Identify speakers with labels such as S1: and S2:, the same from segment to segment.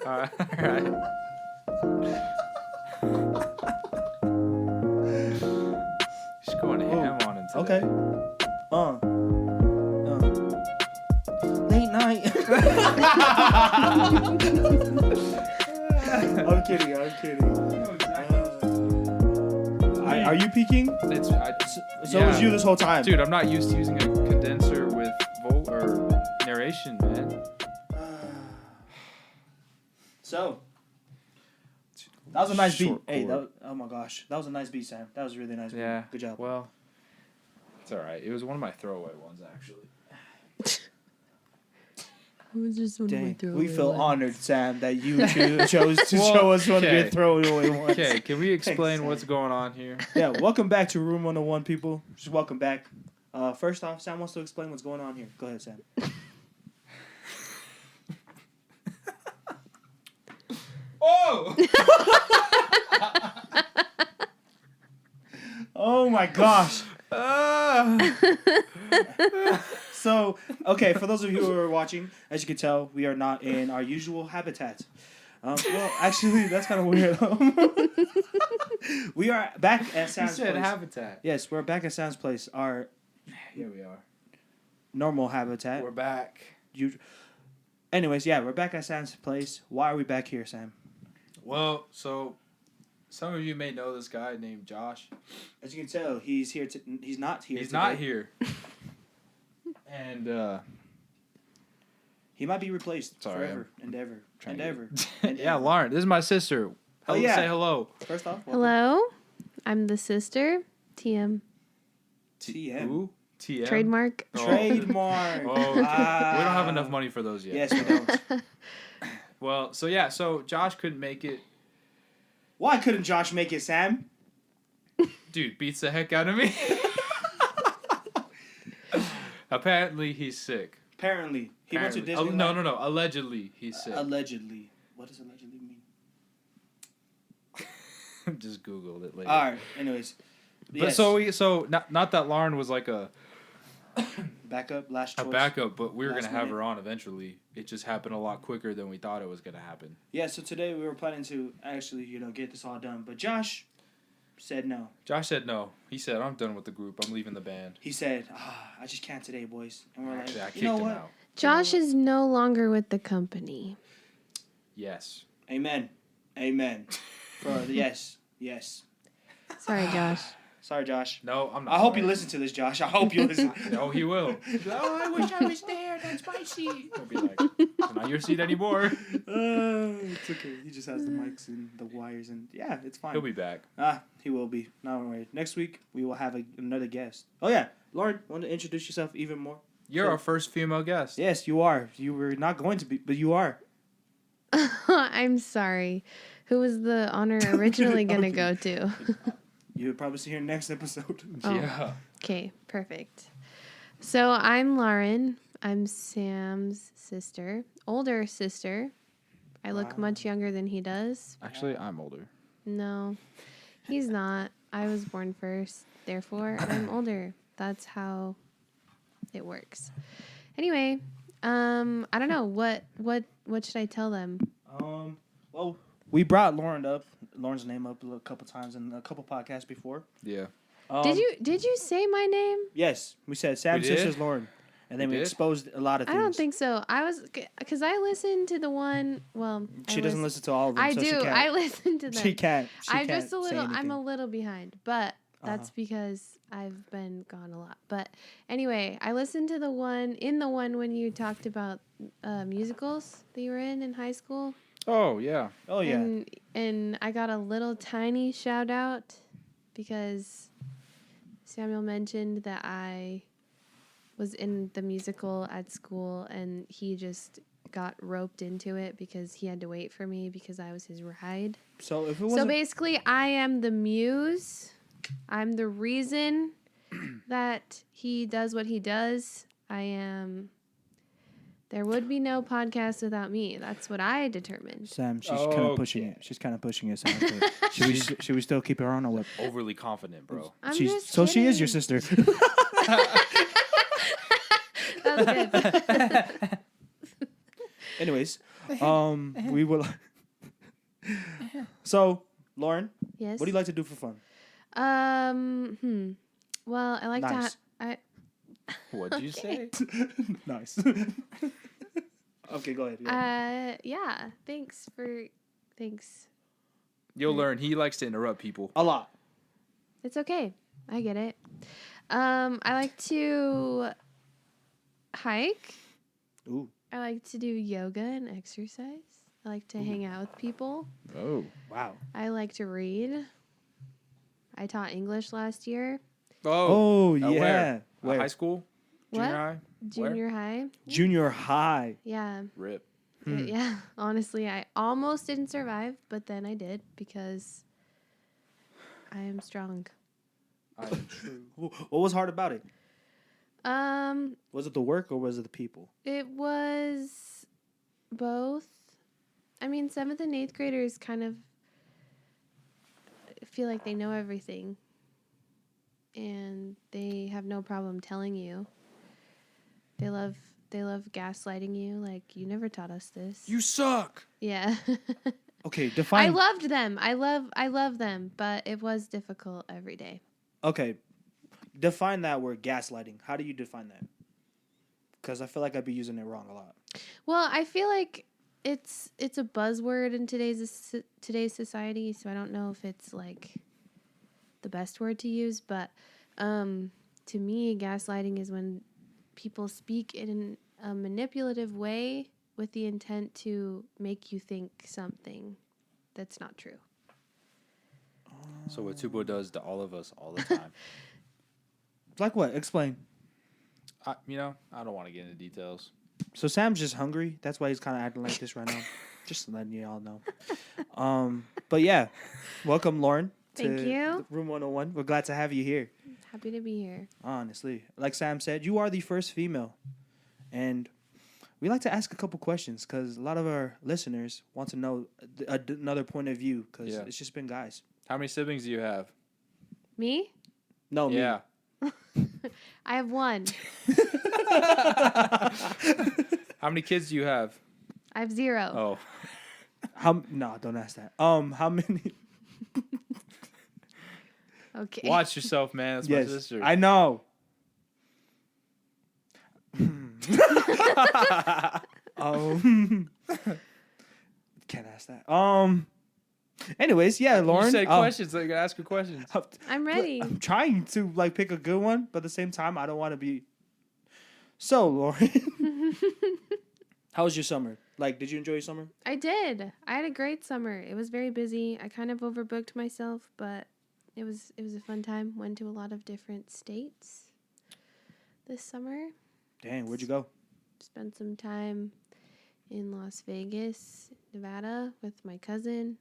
S1: All right. She's going ham on him today.
S2: Okay. Late night. I'm kidding. Are you peeking? So
S1: yeah.
S2: was you this whole time?
S1: Dude, I'm not used to using a condenser with narration, man.
S2: So that was a nice beat.
S1: Short
S2: Hey,
S1: chord.
S2: oh my gosh, that was a nice beat, Sam. That was a really nice.
S1: Yeah.
S2: beat. Good job.
S1: Well, it's all right. It was one of my throwaway ones, actually.
S3: It was just one of my
S2: Dang,
S3: throwaway
S2: we feel
S3: ones.
S2: honored, Sam, that you chose to
S1: Well,
S2: show us one of your
S1: okay.
S2: throwaway ones.
S1: Okay, can we explain
S2: Sam.
S1: what's going on here?
S2: Yeah, welcome back to Room 101, people. Just welcome back. First off, Sam wants to explain what's going on here. Go ahead, Sam.
S1: Oh!
S2: Oh my gosh. So, okay, for those of you who are watching, as you can tell, we are not in our usual habitat. Well, actually, that's kind of weird. We are back at
S1: You
S2: Sam's
S1: said
S2: place.
S1: habitat.
S2: Yes, we're back at Sam's place. Our
S1: Here we are.
S2: normal habitat.
S1: We're back.
S2: Anyways, yeah, we're back at Sam's place. Why are we back here, Sam?
S1: Well, so some of you may know this guy named Josh.
S2: As you can tell, he's here. He's not here.
S1: He's
S2: today.
S1: not here. And
S2: He might be replaced
S1: Sorry,
S2: forever and ever
S1: trying
S2: and
S1: to
S2: ever.
S1: get- yeah, Lauren, this is my sister.
S2: Oh, yeah.
S1: Say hello.
S2: First off, welcome.
S3: Hello, I'm the sister. TM.
S2: TM.
S1: Who? TM.
S3: Trademark.
S1: Oh.
S2: Trademark.
S1: Oh, okay. We don't have enough money for those yet.
S2: Yes, we don't.
S1: Well, so Josh couldn't make it.
S2: Why couldn't Josh make it, Sam?
S1: Dude beats the heck out of me. Apparently, he's sick.
S2: Apparently, he went to
S1: Apparently.
S2: Disneyland.
S1: No. Allegedly, he's sick.
S2: Allegedly. What does allegedly mean?
S1: Just Googled it later.
S2: All right. Anyways.
S1: But so not that Lauren was like a
S2: Backup, last choice.
S1: backup, but we were
S2: Last
S1: gonna have
S2: minute.
S1: her on eventually. It just happened a lot quicker than we thought it was gonna happen.
S2: Yeah, so today we were planning to actually, get this all done. But Josh said no.
S1: Josh said no. He said, "I'm done with the group. I'm leaving the band."
S2: He said, I just can't today, boys. And we're
S1: Actually, I
S2: like,
S1: kicked
S2: you know
S1: him
S2: what?
S1: out.
S3: Josh is no longer with the company.
S1: Yes.
S2: Amen. Yes.
S3: Sorry, Josh.
S2: Sorry, Josh.
S1: No, I'm not.
S2: I hope you
S1: sorry.
S2: listen to this, Josh. I hope you listen.
S1: No, he will. Oh, I wish I was there. That's my seat. He'll be like, "It's not your seat anymore."
S2: It's okay. He just has the mics and the wires, and yeah, it's fine.
S1: He'll be back.
S2: He will be. Not worried. Next week we will have another guest. Oh yeah, Lauren, want to introduce yourself even more?
S1: You're our first female guest.
S2: Yes, you are. You were not going to be, but you are.
S3: I'm sorry. Who was the honor originally going to go to?
S2: You'll probably see her next episode.
S3: Oh.
S1: Yeah.
S3: Okay, perfect. So I'm Lauren. I'm Sam's sister, older sister. I look
S2: Wow.
S3: much younger than he does.
S1: Actually, I'm older.
S3: No, he's not. I was born first, therefore I'm older. That's how it works. Anyway, I don't know what should I tell them?
S2: Well, we brought Lauren's name up a couple times in a couple podcasts before.
S1: Yeah.
S3: Did you say my name?
S2: Yes, we said Sam's
S1: We did?
S2: sister's Lauren, and then
S1: We
S2: we
S1: did?
S2: exposed a lot of
S3: I
S2: things.
S3: don't think so. I was because I listened to the one. Well,
S2: She doesn't listen to all of them.
S3: I
S2: so
S3: do.
S2: She can't.
S3: I listen to them.
S2: She can't.
S3: I'm
S2: can't
S3: just a
S2: say
S3: little. I'm
S2: anything.
S3: a little behind, but that's because I've been gone a lot. But anyway, I listened to the one when you talked about musicals that you were in high school.
S1: Oh yeah.
S2: Oh yeah.
S3: And I got a little tiny shout out because Samuel mentioned that I was in the musical at school, and he just got roped into it because he had to wait for me because I was his ride.
S2: So if it
S3: So
S2: wasn't,
S3: basically, I am the muse. I'm the reason that he does what he does. I am. There would be no podcast without me. That's what I determined.
S2: Sam, she's kind of pushing it. She's kind of pushing it. Sam. Should we still keep her on or what?
S1: Overly confident, bro.
S3: I'm
S2: She's
S3: just
S2: so she is your
S3: kidding.
S2: sister.
S3: That's good.
S2: Anyways, We will. So, Lauren,
S3: Yes.
S2: what do you like to do for fun?
S3: Well, I like
S2: Nice.
S1: What'd you say?
S2: Nice. Okay, go ahead.
S3: Yeah. Thanks.
S1: You'll learn. He likes to interrupt people.
S2: A lot.
S3: It's okay. I get it. I like to hike.
S2: Ooh.
S3: I like to do yoga and exercise. I like to hang out with people.
S1: Oh.
S2: Wow.
S3: I like to read. I taught English last year.
S2: Oh, yeah.
S1: Where?
S2: Where?
S1: High school?
S3: What?
S1: Junior high?
S3: Junior high.
S2: Junior high.
S3: Yeah.
S1: Rip.
S3: Yeah. Honestly, I almost didn't survive, but then I did because I am strong.
S1: I'm true.
S2: What was hard about it?
S3: Um,
S2: Was it the work or was it the people?
S3: it was both. I mean, 7th and 8th graders kind of feel like they know everything. And they have no problem telling you. They love gaslighting you, like, you never taught us this.
S1: You suck.
S3: Yeah.
S2: Okay,
S3: I
S2: define.
S3: loved them. I love them, but it was difficult every day.
S2: Okay, define that word, gaslighting. How do you define that? Because I feel like I'd be using it wrong a lot.
S3: Well, I feel like it's a buzzword in today's society, so I don't know if it's like the best word to use, but to me, gaslighting is when people speak in a manipulative way with the intent to make you think something that's not true.
S1: So what Tubo does to all of us all the time.
S2: Like what? Explain.
S1: I don't want to get into details.
S2: So Sam's just hungry. That's why he's kind of acting like this right now. Just letting you all know. But yeah, welcome, Lauren.
S3: Thank
S2: to
S3: you.
S2: Room 101. We're glad to have you here.
S3: Happy to be here.
S2: Honestly, like Sam said, you are the first female, and we like to ask a couple questions because a lot of our listeners want to know another point of view because
S1: Yeah.
S2: it's just been guys.
S1: How many siblings do you have?
S3: Me?
S2: No, me.
S1: Yeah.
S3: I have one.
S1: How many kids do you have?
S3: I have 0.
S1: Oh.
S2: No, don't ask that. How many?
S3: Okay.
S1: Watch yourself, man. That's my
S2: Yes,
S1: sister.
S2: I know. Can't ask that. Anyways, yeah, Lauren.
S1: You said questions, so you gotta ask her questions.
S3: I'm ready.
S2: I'm trying to like pick a good one, but at the same time, I don't want to be. So, Lauren, how was your summer? Like, did you enjoy your summer?
S3: I did. I had a great summer. It was very busy. I kind of overbooked myself, but it was a fun time. Went to a lot of different states this summer.
S2: Dang, where'd you go?
S3: Spent some time in Las Vegas, Nevada with my cousin.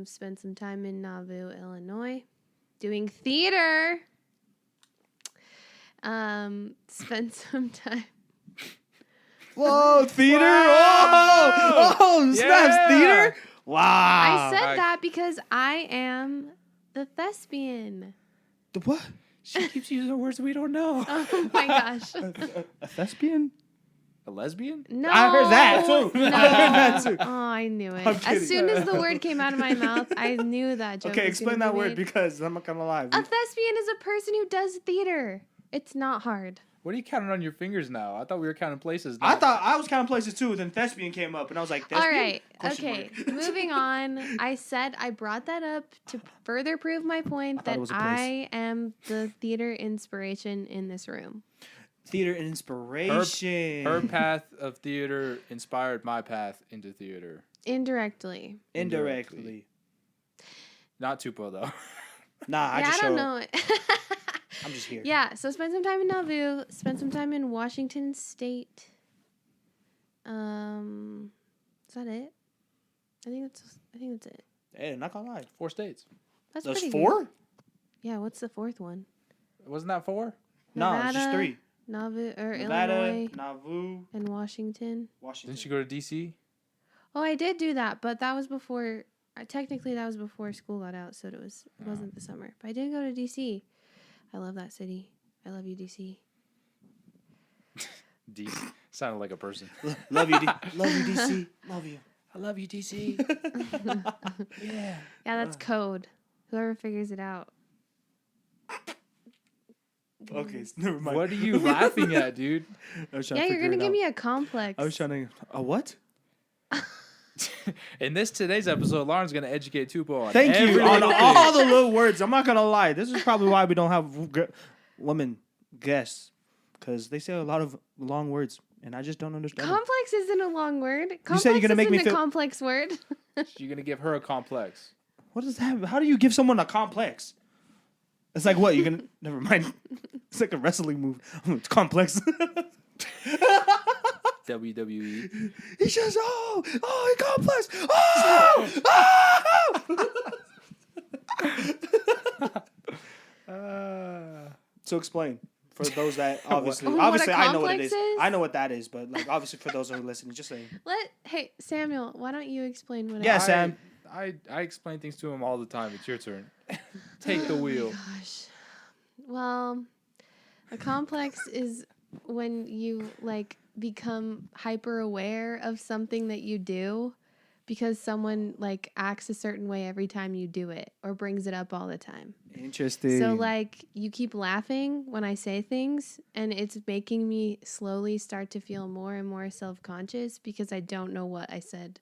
S3: Spent some time in Nauvoo, Illinois, doing theater. Spent some time.
S2: Whoa, theater!
S1: Wow!
S2: Oh, snaps,
S1: Yeah!
S2: theater! Wow.
S3: I said
S1: I-
S3: that because I am the thespian.
S2: The what?
S1: She keeps using words we don't know.
S3: Oh my gosh.
S2: A thespian?
S1: A lesbian?
S3: No.
S2: I heard that, too.
S3: No.
S2: I heard that, too.
S3: Oh, I knew it.
S2: I'm kidding.
S3: As soon as the word came out of my mouth, I knew that joke.
S2: Okay,
S3: was
S2: explain
S3: gonna
S2: that
S3: be
S2: word
S3: made.
S2: because I'm not gonna lie.
S3: A thespian is a person who does theater. It's not hard.
S1: What are you counting on your fingers now? I thought we were counting places.
S2: I
S1: now.
S2: thought I was counting places too, then thespian came up, and I was like, thespian?
S3: All right.
S2: Question
S3: Okay.
S2: mark.
S3: Moving on. I said I brought that up to further prove my point
S2: thought
S3: that
S2: it was a place.
S3: I am the theater inspiration in this room.
S2: Theater and inspiration.
S1: Her path of theater inspired my path into theater.
S3: Indirectly.
S2: Indirectly.
S1: Not Tupo though.
S2: Nah, I
S3: yeah,
S2: just
S3: I don't
S2: show up.
S3: know.
S2: I'm just here.
S3: Yeah, so spent some time in Nauvoo, spent some time in Washington State. Is that it? I think that's it.
S2: Hey, not gonna lie.
S1: 4 states.
S3: That's
S2: There's
S3: pretty
S2: 4?
S3: good. Yeah, what's the 4th one?
S1: Wasn't that 4?
S2: No, it's just
S3: Nevada,
S2: 3.
S3: Nauvoo or
S2: Nevada,
S3: Illinois
S2: Nauvoo,
S3: and Washington.
S2: Washington.
S1: Didn't you go to DC?
S3: Oh, I did do that, but that was before. Technically, that was before school got out, so it wasn't the summer. But I did go to DC. I love that city. I love you, DC.
S1: DC sounded like a person.
S2: Love you, love you, DC. Love you.
S1: I love you, DC. Yeah.
S3: Yeah, that's code. Whoever figures it out.
S2: Okay, never mind.
S1: What are you laughing at, dude?
S2: I was trying
S3: Yeah,
S2: to
S3: you're
S2: figure
S3: gonna
S2: it
S3: give
S2: out.
S3: me a complex.
S2: I was trying to. A what?
S1: In today's episode, Lauren's gonna educate Tupo on
S2: Thank you
S1: every
S2: on
S1: little
S2: all
S1: thing.
S2: the little words. I'm not gonna lie. This is probably why we don't have women guests, because they say a lot of long words, and I just don't understand. them.
S3: Complex isn't a long word. Complex
S2: said you're gonna make me
S3: isn't a
S2: feel-
S3: complex word.
S1: You're gonna give her a complex.
S2: What does that? How do you give someone a complex? It's like what? You're gonna never mind. It's like a wrestling move. It's complex.
S1: WWE.
S2: He says, "Oh, he complex. Oh." So explain for those that obviously,
S3: What a
S2: obviously I know what it
S3: complex
S2: is.
S3: is?
S2: I know what that is, but like obviously for those who are listening, just saying.
S3: Hey, Samuel, why don't you explain what
S2: Yeah,
S3: it is?
S2: Sam.
S1: I explain things to him all the time. It's your turn. Take the wheel.
S3: Gosh. Well, a complex is when you like become hyper aware of something that you do because someone like acts a certain way every time you do it or brings it up all the time.
S2: Interesting.
S3: So like you keep laughing when I say things and it's making me slowly start to feel more and more self-conscious because I don't know what I said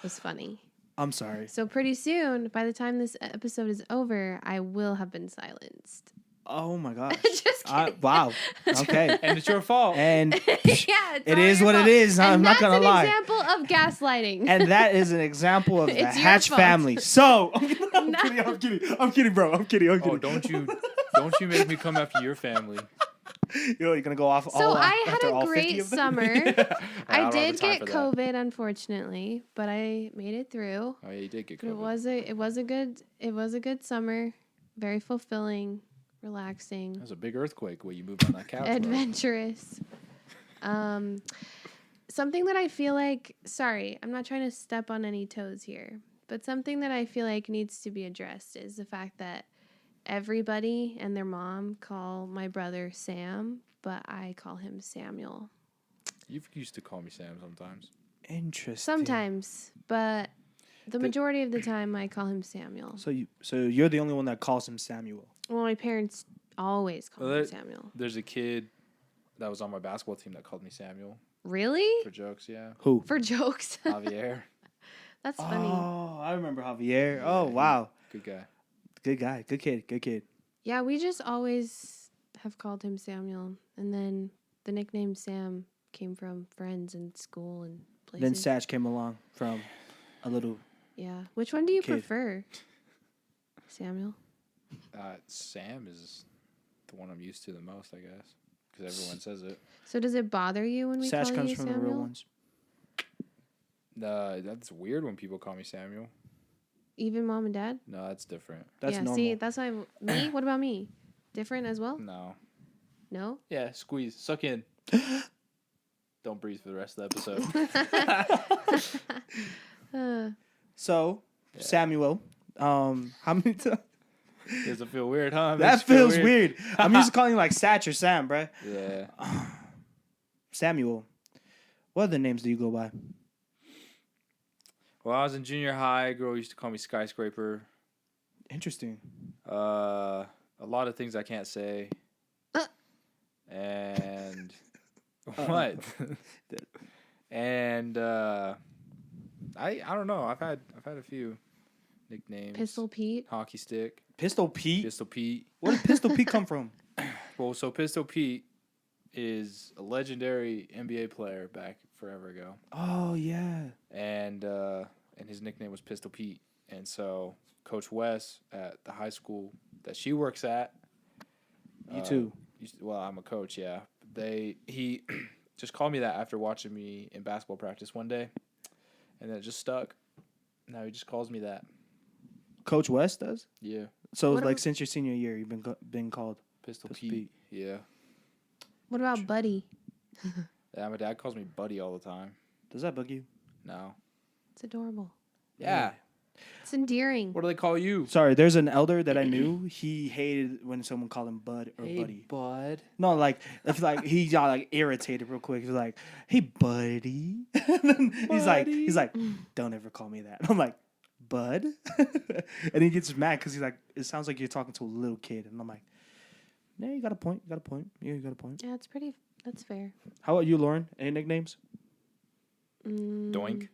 S3: was funny.
S2: I'm sorry.
S3: So pretty soon, by the time this episode is over, I will have been silenced.
S2: Oh my gosh.
S3: Just kidding.
S2: Wow. Okay.
S1: And it's your fault.
S2: And
S3: Yeah, it's
S2: it
S3: all
S2: is
S3: your
S2: what it
S3: fault.
S2: is. I'm
S3: And
S2: not gonna
S3: that's
S2: lie.
S3: an example of gaslighting.
S2: And that is an example of the
S3: It's your
S2: Hatch
S3: fault.
S2: family. So I'm
S3: No.
S2: kidding, bro. I'm kidding.
S1: Oh, don't you make me come after your family.
S2: You're gonna go off.
S3: So
S2: all
S3: I had
S2: after
S3: a
S2: all 50
S3: great
S2: of them?
S3: summer.
S1: I
S3: I
S1: don't have
S3: did
S1: the time
S3: get
S1: for that.
S3: COVID, unfortunately, but I made it through.
S1: Oh yeah, you did get
S3: But
S1: COVID.
S3: it was a good summer, very fulfilling, relaxing.
S1: That was a big earthquake where you moved on that couch. bro.
S3: Adventurous. Something that I feel like, sorry, I'm not trying to step on any toes here, but something that I feel like needs to be addressed is the fact that everybody and their mom call my brother Sam, but I call him Samuel.
S1: You used to call me Sam sometimes.
S2: Interesting.
S3: Sometimes, but the majority of the time I call him Samuel.
S2: So you're the only one that calls him Samuel.
S3: Well, my parents always call
S1: Well,
S3: him Samuel.
S1: There's a kid that was on my basketball team that called me Samuel
S3: Really?
S1: for jokes. Yeah,
S2: Who?
S3: For jokes?
S1: Javier,
S3: That's funny.
S2: Oh, I remember Javier. Oh, wow.
S1: good guy.
S2: Good guy. Good kid. Good kid.
S3: Yeah, we just always have called him Samuel. And then the nickname Sam came from friends in school and places.
S2: Then Satch came along from a little.
S3: Yeah. Which one do you
S2: Kid.
S3: prefer? Samuel?
S1: Sam is the one I'm used to the most, I guess, because everyone says it.
S3: So does it bother you when we
S2: Satch
S3: call
S2: comes
S3: you
S2: from
S3: Samuel?
S2: the real ones.
S1: That's weird when people call me Samuel.
S3: Even mom and dad?
S1: No, that's different.
S2: That's
S3: yeah,
S2: normal.
S3: see, that's why me? What about me? Different as well?
S1: No.
S3: No?
S1: Yeah, squeeze, suck in. Don't breathe for the rest of the episode.
S2: So,
S1: Yeah.
S2: Samuel, how many times?
S1: Does it feel weird, huh?
S2: That
S1: Makes you feel
S2: feels weird. I'm used to calling you like Satch or Sam, bruh.
S1: Yeah.
S2: Samuel. What other names do you go by?
S1: Well, I was in junior high. A girl used to call me Skyscraper.
S2: Interesting.
S1: A lot of things I can't say. And what? And I don't know. I've had a few nicknames.
S3: Pistol Pete?
S1: Hockey stick.
S2: Pistol Pete?
S1: Pistol Pete.
S2: Where did Pistol Pete come from?
S1: Well, so Pistol Pete is a legendary NBA player back forever ago.
S2: Oh, yeah.
S1: And his nickname was Pistol Pete. And so Coach Wes at the high school that she works at.
S2: You too.
S1: Well, I'm a coach, yeah. He just called me that after watching me in basketball practice one day, and then it just stuck. Now he just calls me that.
S2: Coach West does?
S1: Yeah,
S2: So
S3: What
S2: like
S3: about-
S2: since your senior year, you've been called
S1: Pistol
S2: Pistol
S1: Pete. Yeah.
S3: What about Buddy?
S1: Yeah, my dad calls me Buddy all the time.
S2: Does that bug you?
S1: No.
S3: It's adorable.
S1: Yeah.
S3: It's endearing.
S1: What do they call you?
S2: Sorry, there's an elder that I knew. He hated when someone called him bud or buddy.
S1: bud.
S2: No, like if like he got like irritated real quick. He's like, "Hey, buddy." And then he's like, "Don't ever call me that." I'm like, "Bud," and he gets mad because he's like, "It sounds like you're talking to a little kid." And I'm like, "Yeah, you got a point. You got a point. Yeah, you got a point."
S3: Yeah, that's fair.
S2: How about you, Lauren? Any nicknames?
S1: Doink.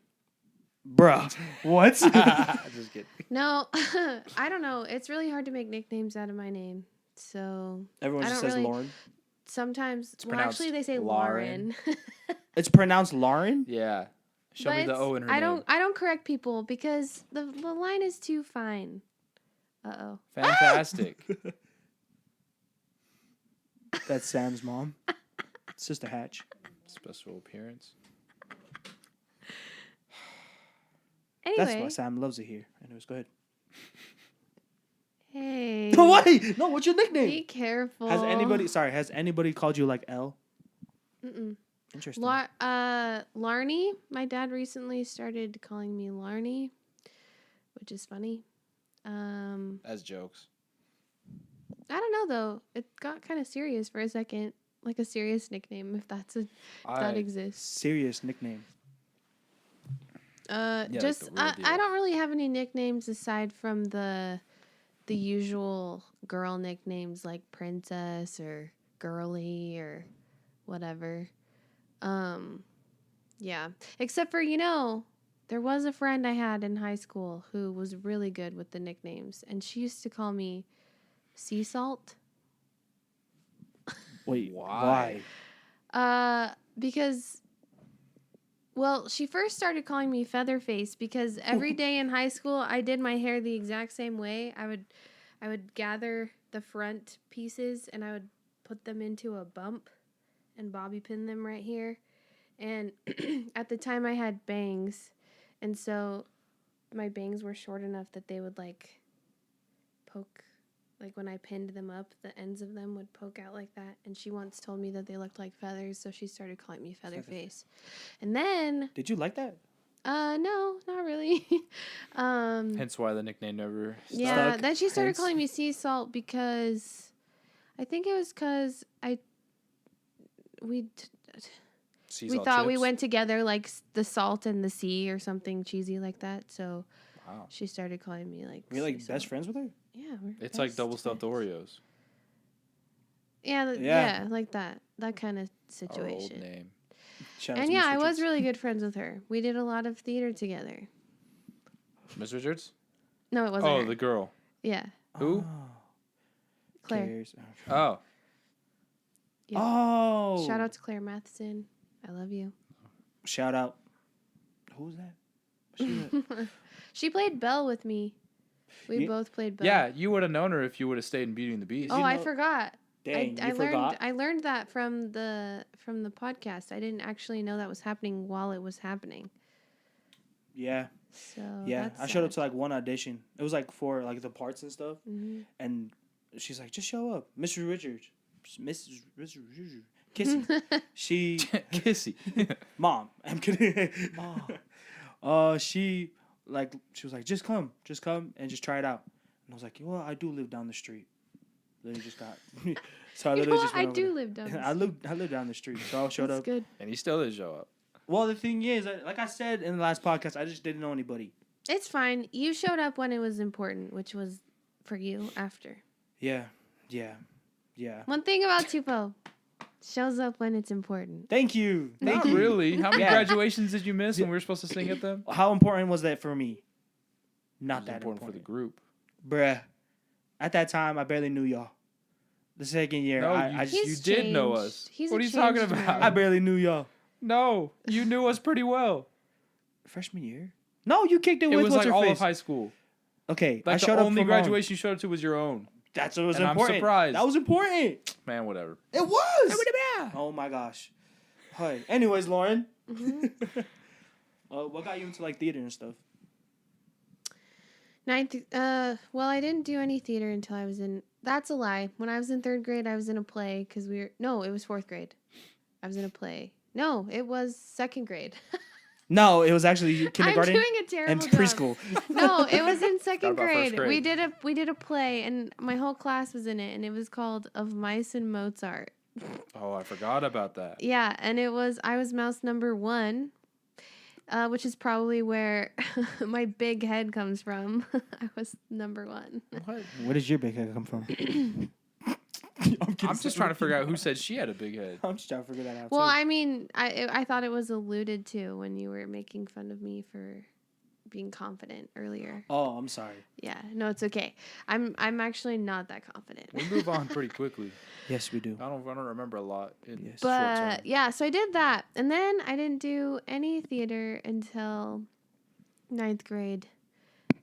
S2: Bruh, what?
S1: Just kidding.
S3: No, I don't know. It's really hard to make nicknames out of my name. So
S2: Everyone
S3: I
S2: just
S3: don't
S2: says
S3: really-
S2: Lauren.
S3: sometimes, well,
S1: pronounced
S3: actually, they say
S1: Lauren.
S3: Lauren.
S2: It's pronounced Lauren.
S1: Yeah. Show me the O in her
S3: I
S1: name.
S3: don't correct people because the line is too fine. Uh-oh.
S1: Fantastic.
S2: That's Sam's mom. Sister Hatch.
S1: Special appearance.
S2: That's why
S3: Anyway,
S2: Sam loves it here. Anyways, go ahead.
S3: hey.
S2: No, wait. No, what's your
S3: Be
S2: nickname?
S3: careful.
S2: Has anybody called you like L?
S3: Mm-mm.
S2: Interesting.
S3: Larney. My dad recently started calling me Larney, which is funny.
S1: As jokes.
S3: I don't know though. It got kind of serious for a second, like a serious nickname, if that exists.
S2: Serious nickname.
S1: like
S3: Just
S1: the real deal.
S3: I don't really have any nicknames aside from the usual girl nicknames like Princess or Girly or whatever. Yeah. Except for, there was a friend I had in high school who was really good with the nicknames, and she used to call me Sea Salt.
S2: Wait,
S1: Why?
S2: why?
S3: Because, well, she first started calling me Featherface because every day in high school I did my hair the exact same way. I would gather the front pieces and I would put them into a bump and bobby pin them right here. And at the time I had bangs, and so my bangs were short enough that they would poke. Like when I pinned them up, the ends of them would poke out like that. And she once told me that they looked like feathers, so she started calling me Featherface. And then,
S2: Did you like that?
S3: no, not really.
S1: Hence why the nickname never
S3: Yeah,
S2: Stuck.
S3: then she started
S2: Hence.
S3: calling me Sea Salt because I think it was because we thought we went together like the salt and the sea or something cheesy like that. So
S1: Wow.
S3: she started calling me like.
S2: Were you like
S3: Sea
S2: best
S3: Salt.
S2: friends with her?
S3: Yeah, we're
S1: It's like
S3: best
S1: double stuffed
S3: friends.
S1: Oreos.
S3: Yeah,
S2: Yeah.
S3: yeah, like that kind of
S1: Our old
S3: situation.
S1: name.
S2: Shout out
S3: And
S2: to
S3: yeah,
S2: Miss
S3: I was
S2: Richards.
S3: really good friends with her. We did a lot of theater together.
S1: Miss Richards?
S3: No, it wasn't.
S1: Oh,
S3: her.
S1: the girl.
S3: Yeah,
S1: Who?
S2: Oh,
S3: Claire.
S2: cares.
S1: Oh.
S3: Yeah.
S2: Oh.
S3: Shout out to Claire Matheson. I love you.
S2: Shout out. Who's that? She-
S3: She played Belle with me. We
S2: You-
S3: both played Belle.
S1: Yeah, you would have known her if you would have stayed in Beauty and the Beast.
S3: Oh,
S2: you
S3: I
S2: know-
S3: forgot.
S2: Dang,
S3: I
S2: you forgot?
S3: learned that from the podcast. I didn't actually know that was happening while it was happening.
S2: Yeah,
S3: So
S2: yeah.
S3: that's
S2: I showed up
S3: sad.
S2: to like one audition. It was like for like the parts and stuff.
S3: Mhm.
S2: And she's like, just show up. Mr. Richards. Mrs. Richards. Kissy. She,
S1: Kissy.
S2: mom. I'm kidding. She was like, just come and just try it out. And I was like, well, I do live down the street. Literally just got. So I
S3: You know
S2: literally
S3: what?
S2: just
S3: I
S2: went over
S3: do
S2: there.
S3: live down.
S2: I live down the street, so I showed
S3: That's
S2: up.
S3: good.
S1: And he still did show up.
S2: Well, the thing is, like I said in the last podcast, I just didn't know anybody.
S3: It's fine. You showed up when it was important, which was for you after.
S2: Yeah.
S3: One thing about Tupo, shows up when it's important.
S2: Thank you.
S1: Not
S2: Thank you.
S1: really. How many
S2: Yeah.
S1: graduations did you miss when we were supposed to sing at them?
S2: How important was that for me? Not
S1: It was
S2: that
S1: important for the group.
S2: Bruh. At that time, I barely knew y'all. The second year,
S1: No,
S2: I
S1: you
S2: just
S3: He's
S1: did know
S3: changed.
S1: us.
S3: He's
S1: What
S3: a
S1: are you talking
S3: changed
S1: about?
S2: I barely knew y'all.
S1: No, you knew us pretty well.
S2: Freshman year? No, you kicked it,
S1: It
S2: with
S1: was
S2: what's
S1: like
S2: her
S1: all
S2: face.
S1: of high school.
S2: Okay, I
S1: Like
S2: showed
S1: the
S2: up
S1: only
S2: for
S1: graduation you showed up to was your own.
S2: That's what was
S1: And I'm
S2: important.
S1: surprised.
S2: That was important.
S1: Man, whatever.
S2: It was. Oh my gosh. Hi. Anyways, Lauren.
S3: Mhm.
S2: What got you into like theater and stuff?
S3: Well, I didn't do any theater until I was in. That's a lie. When I was in 3rd grade, I was in a play because No, it was 4th grade. I was in a play. No, it was 2nd grade.
S2: No, it was actually kindergarten
S3: I'm doing a terrible
S2: and
S3: job.
S2: preschool.
S3: No, it was in second
S1: about first
S3: grade. We
S1: grade.
S3: did a play, and my whole class was in it, and it was called Of Mice and Mozart.
S1: Oh, I forgot about that.
S3: Yeah, and I was mouse number 1, which is probably where my big head comes from. I was number 1.
S1: What?
S2: Where does your big head come from?
S1: I'm just trying to figure out who said she had a big head.
S2: I'm just trying to figure that out.
S3: Well,
S2: too.
S3: I mean, I thought it was alluded to when you were making fun of me for being confident earlier.
S2: Oh, I'm sorry.
S3: Yeah, no, it's okay. I'm actually not that confident.
S1: We move on pretty quickly.
S2: Yes, we do.
S1: I don't remember a lot in
S2: Yes.
S1: short term.
S3: But yeah, so I did that, and then I didn't do any theater until 9th grade,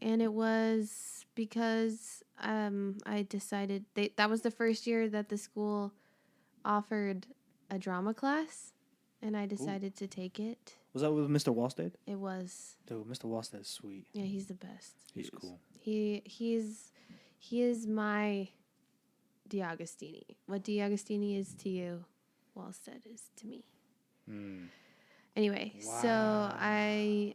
S3: and it was because I decided that was the first year that the school offered a drama class, and I decided to take it.
S2: Was that with Mr. Wallstead?
S3: It was,
S2: Dude, Mr. Wallstead is sweet.
S3: yeah, he's the best.
S1: He's cool.
S3: He is my DiAgostini. What DiAgostini is to you, Wallstead is to me.
S1: Hmm.
S3: Anyway, so
S2: Wow.
S3: I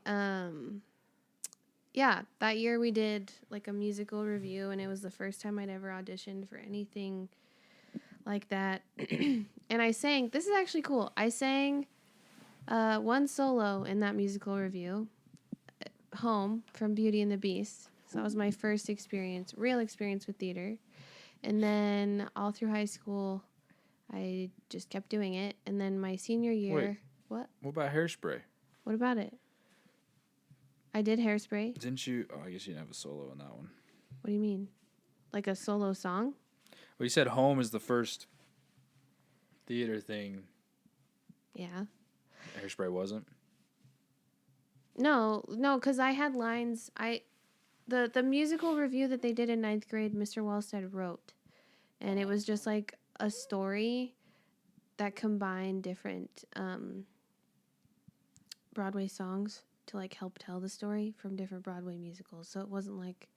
S3: yeah, that year we did like a musical review, and it was the first time I'd ever auditioned for anything like that. And I sang, this is actually cool. I sang one solo in that musical review, Home from Beauty and the Beast. So that was my first experience, real experience with theater. And then all through high school, I just kept doing it. And then my senior year,
S1: Wait.
S3: what?
S1: What about Hairspray?
S3: What about it? I did Hairspray.
S1: Didn't you? Oh, I guess you didn't have a solo in that one.
S3: What do you mean? Like a solo song?
S1: Well, you said Home is the first theater thing.
S3: Yeah.
S1: Hairspray wasn't.
S3: No, because I had lines. The musical review that they did in 9th grade, Mr. Wallstead wrote, and it was just like a story that combined different Broadway songs to like help tell the story from different Broadway musicals. So it wasn't like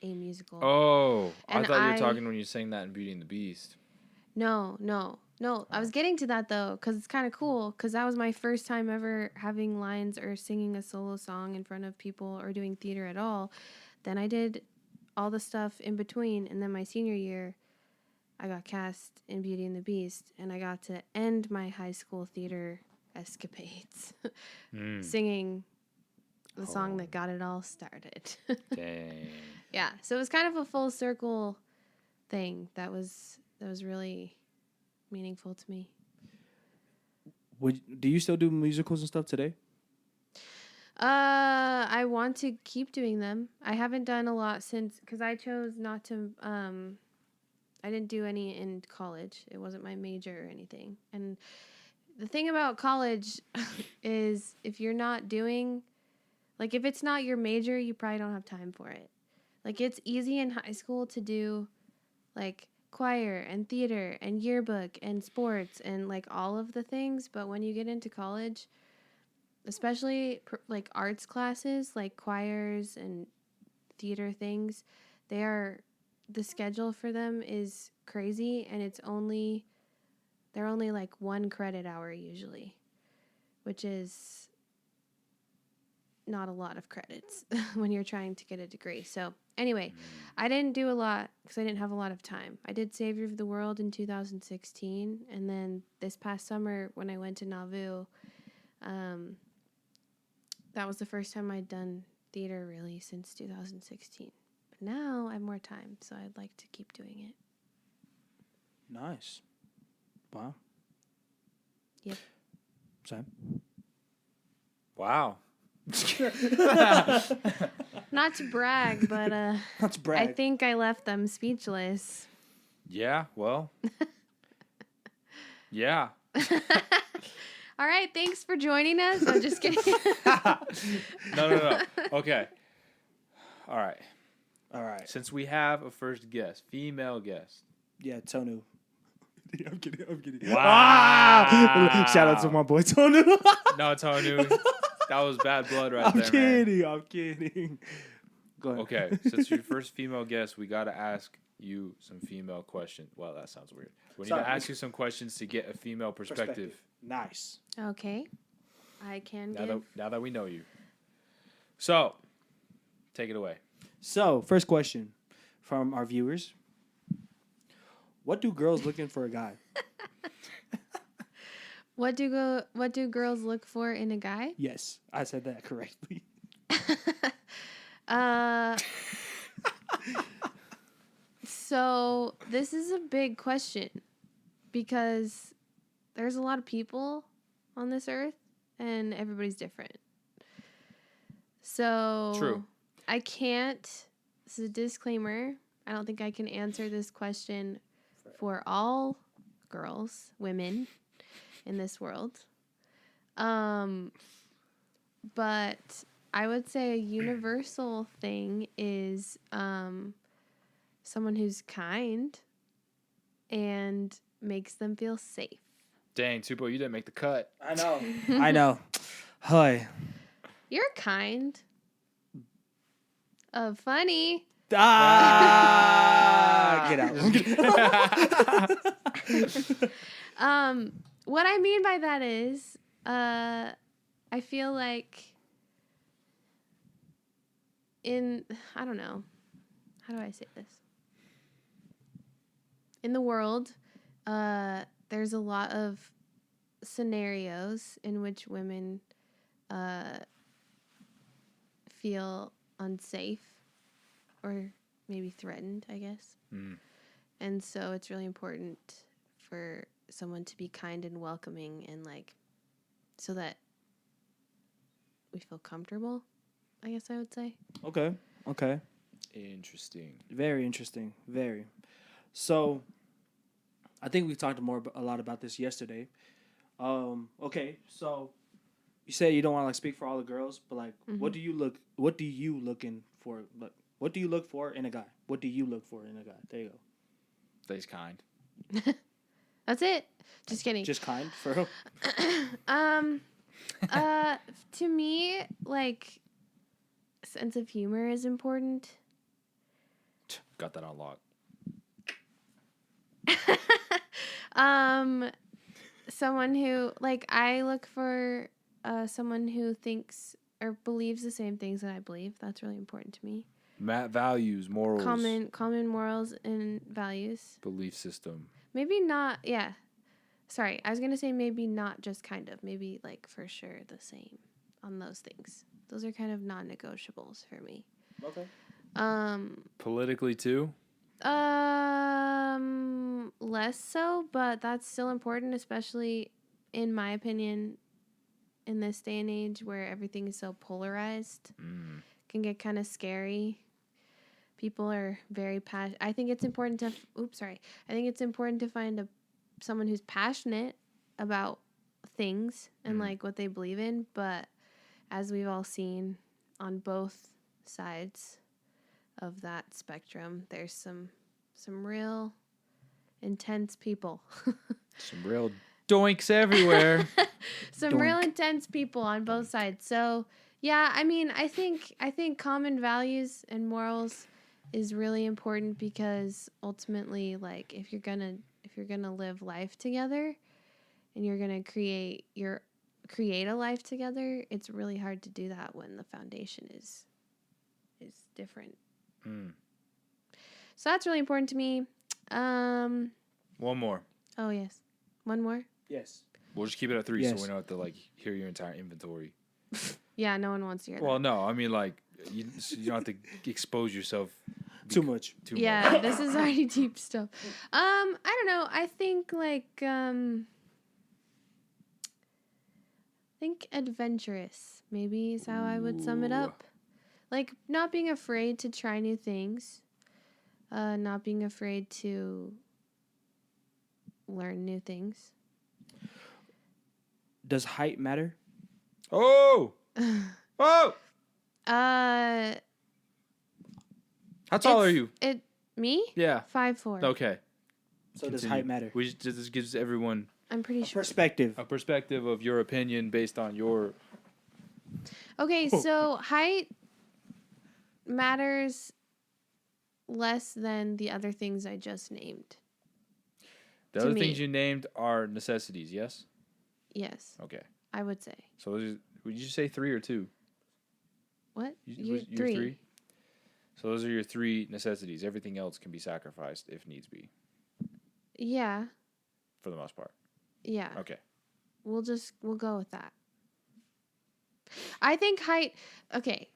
S3: a musical.
S1: Oh,
S3: And
S1: I thought you
S3: I-
S1: were talking when you sang that in Beauty and the Beast.
S3: No. I was getting to that though, because it's kind of cool. Because that was my first time ever having lines or singing a solo song in front of people or doing theater at all. Then I did all the stuff in between, and then my senior year, I got cast in Beauty and the Beast, and I got to end my high school theater escapades singing the song that got it all started.
S1: Dang.
S3: Yeah, so it was kind of a full circle thing that was really meaningful to me.
S2: Do you still do musicals and stuff today?
S3: I want to keep doing them. I haven't done a lot since, because I chose not to. I didn't do any in college. It wasn't my major or anything. And the thing about college is, if you're not doing, like, if it's not your major, you probably don't have time for it. Like, it's easy in high school to do, like, choir and theater and yearbook and sports and like all of the things, but when you get into college, especially like arts classes like choirs and theater things, the schedule for them is crazy, and they're only like 1 credit hour usually, which is not a lot of credits when you're trying to get a degree. So anyway, I didn't do a lot because I didn't have a lot of time. I did Savior of the World in 2016, and then this past summer when I went to Nauvoo, that was the first time I'd done theater really since 2016. But now I have more time, so I'd like to keep doing it.
S2: Nice. Wow.
S3: Yep.
S2: Sam?
S1: Wow.
S3: Not to brag, but
S2: Let's brag.
S3: I think I left them speechless.
S1: Yeah, well. Yeah.
S3: All right, thanks for joining us. I'm just kidding.
S1: No. Okay. All right.
S2: All right.
S1: Since we have a first guest, female guest.
S2: Yeah, Tonu. I'm kidding.
S1: Wow.
S2: Ah! Shout out to my boy Tonu.
S1: No, Tonu. That was bad blood right there, man.
S2: I'm kidding. Go ahead.
S1: Okay, since you're first female guest, we got to ask you some female questions. Well, that sounds weird. We need
S2: Sorry.
S1: to ask you some questions to get a female perspective.
S2: Nice.
S3: Okay. I can
S1: Now
S3: give.
S1: that we know you. So, take it away.
S2: So, first question from our viewers: what do girls looking for a guy?
S3: What do girls look for in a guy?
S2: Yes, I said that correctly.
S3: So this is a big question because there's a lot of people on this earth and everybody's different. So
S1: True.
S3: I can't, this is a disclaimer, I don't think I can answer this question for all girls, women in this world. But I would say a universal thing is someone who's kind and makes them feel safe.
S1: Dang, Tupo, you didn't make the cut.
S2: I know. I know. Hi.
S3: You're kind. Funny.
S2: Ah, get out.
S3: What I mean by that is, I feel like I don't know, how do I say this? In the world, there's a lot of scenarios in which women feel unsafe or maybe threatened, I guess.
S1: Mm.
S3: And so it's really important for someone to be kind and welcoming and like so that we feel comfortable, I guess I would say.
S2: Okay.
S1: Interesting.
S2: Very interesting. Very. So, I think we talked a lot about this yesterday. Okay, so you say you don't want to like speak for all the girls, but like, what do you look for? Like, what do you look for in a guy? What do you look for in a guy? There you go.
S1: That he's kind.
S3: That's it. Just kidding.
S2: Just kind for real.
S3: To me, like, sense of humor is important.
S1: Got that on lock.
S3: Someone who, like, I look for someone who thinks or believes the same things that I believe. That's really important to me.
S1: Values, morals.
S3: Common morals and values.
S1: Belief system.
S3: Maybe not, yeah. Sorry, I was going to say maybe not just kind of. Maybe, like, for sure the same on those things. Those are kind of non-negotiables for me.
S2: Okay.
S1: Politically, too?
S3: Less so, but that's still important, especially in my opinion, in this day and age where everything is so polarized. Can get kind of scary. People are very passionate. I think it's important to find someone who's passionate about things and like what they believe in, but as we've all seen on both sides of that spectrum, there's some real intense people.
S1: Some real doinks everywhere.
S3: Real intense people on both sides. So, yeah, I mean, I think common values and morals is really important because ultimately, like, if you're gonna live life together and you're gonna create a life together, it's really hard to do that when the foundation is different. So that's really important to me.
S1: One more.
S3: Oh yes, one more.
S2: Yes.
S1: We'll just keep it at 3
S2: Yes.
S1: so we don't have to like hear your entire inventory.
S3: Yeah, no one wants to hear that.
S1: Well, no, I mean like you don't have to expose yourself
S2: Too much.
S3: Yeah, this is already deep stuff. I don't know. I think like think adventurous maybe is how I would sum it up. Like not being afraid to try new things. Not being afraid to learn new things.
S2: Does height matter?
S1: Oh! Oh!
S3: Uh,
S1: How tall are you?
S3: Me?
S1: Yeah.
S3: 5'4".
S1: Okay.
S2: So does
S1: Continue.
S2: height matter?
S1: This gives everyone
S3: I'm pretty sure.
S2: Perspective.
S1: a perspective of your opinion based on your.
S3: Okay, so height matters less than the other things I just named.
S1: The
S3: To
S1: other
S3: me.
S1: things you named are necessities, yes?
S3: Yes.
S1: Okay.
S3: I would say.
S1: So would you say 3 or 2?
S3: What?
S1: You're
S3: Three.
S1: So those are your 3 necessities. Everything else can be sacrificed if needs be,
S3: Yeah.
S1: for the most part.
S3: Yeah.
S1: Okay.
S3: We'll go with that. I think height. Okay.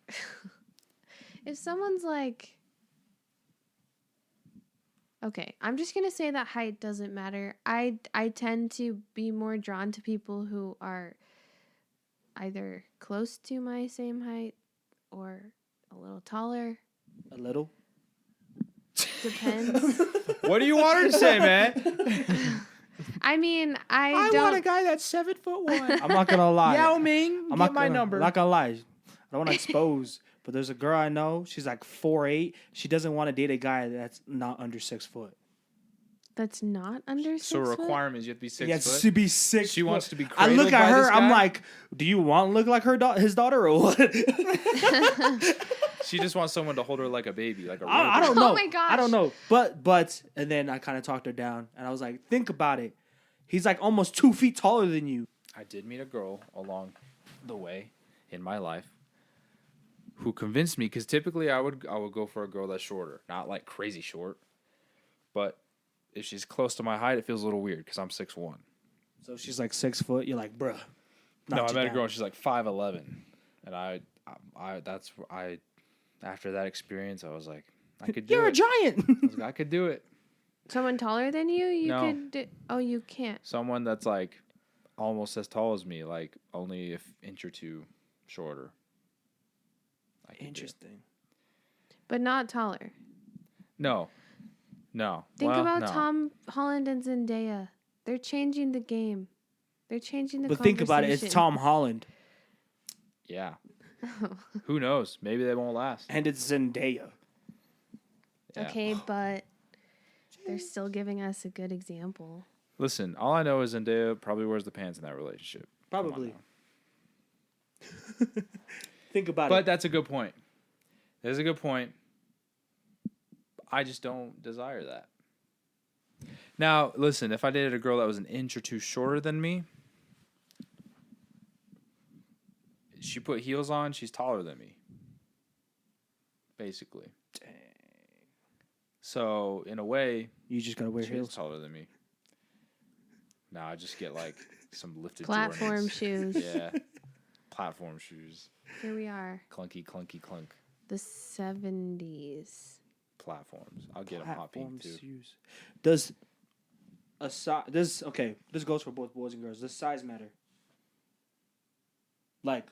S3: If someone's like, okay, I'm just gonna say that height doesn't matter. I tend to be more drawn to people who are either close to my same height or a little taller.
S2: A little.
S3: Depends.
S1: What do you want her to say, man?
S3: I mean, I
S1: want
S3: don't.
S1: a guy that's 7'1".
S2: I'm not gonna lie.
S1: Yao Ming,
S2: I'm
S1: get my number.
S2: Not gonna lie. I don't want to expose, but there's a girl I know. She's like 4'8". She doesn't want to date a guy that's not under 6 foot.
S3: That's not under 6
S1: So
S3: foot?
S1: requirements, you have to be 6
S2: He has
S1: foot.
S2: to be 6.
S1: She wants to be
S2: I look
S1: cradled
S2: at
S1: by
S2: her.
S1: this
S2: I'm
S1: guy?
S2: like, do you want to look like his daughter or what?
S1: She just wants someone to hold her like a baby, like a real
S2: I
S1: baby.
S2: don't know.
S3: Oh my gosh.
S2: I don't know. But and then I kind of talked her down, and I was like, think about it. He's like almost 2 feet taller than you.
S1: I did meet a girl along the way in my life who convinced me, because typically I would go for a girl that's shorter, not like crazy short, but if she's close to my height, it feels a little weird because I'm 6'1".
S2: So she's like 6 foot. You're like, bruh.
S1: No, I met a girl and she's like 5'11", and I after that experience I was like, I could do
S2: You're
S1: it.
S2: a giant.
S1: I was like, I could do it.
S3: Someone taller than you? You
S1: No.
S3: could do, oh, you can't.
S1: Someone that's like almost as tall as me, like only an inch or 2 shorter. I could do it.
S2: Interesting.
S3: But not taller.
S1: No.
S3: Think
S1: Well,
S3: about
S1: no.
S3: Tom Holland and Zendaya. They're changing the game. They're changing the
S2: But think about it. It's
S3: conversation.
S2: Tom Holland.
S1: Yeah. Who knows? Maybe they won't last.
S2: And it's Zendaya.
S1: Yeah.
S3: Okay, but they're still giving us a good example.
S1: Listen, all I know is Zendaya probably wears the pants in that relationship. Come on
S2: Probably.
S1: now.
S2: Think about
S1: But
S2: it.
S1: that's a good point. That's a good point. I just don't desire that. Now, listen, if I dated a girl that was an inch or 2 shorter than me, she put heels on, she's taller than me. Basically.
S2: Dang.
S1: So, in a way,
S2: You just gotta wear
S1: she's
S2: heels.
S1: taller than me. Now I just get like some lifted
S3: Platform
S1: Jordans.
S3: shoes.
S1: Yeah. Platform shoes.
S3: Here we are.
S1: Clunky, clunky, clunk.
S3: The 70s.
S1: Platforms. I'll get them hot
S2: Platform
S1: pink too.
S2: shoes. Does a size? This goes for both boys and girls. Does size matter? Like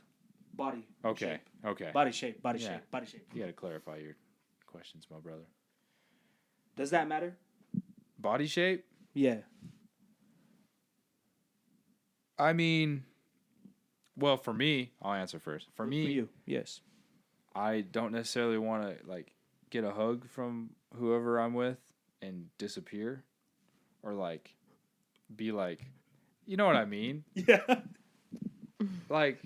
S2: body.
S1: Okay.
S2: shape.
S1: Okay.
S2: Body shape. Body
S1: Yeah.
S2: shape. Body shape.
S1: You got to clarify your questions, my brother.
S2: Does that matter?
S1: Body shape?
S2: Yeah.
S1: I mean, well, for me, I'll answer first. For
S2: For
S1: me,
S2: you, yes.
S1: I don't necessarily want to like get a hug from whoever I'm with and disappear, or like be like, you know what I mean?
S2: Yeah.
S1: Like,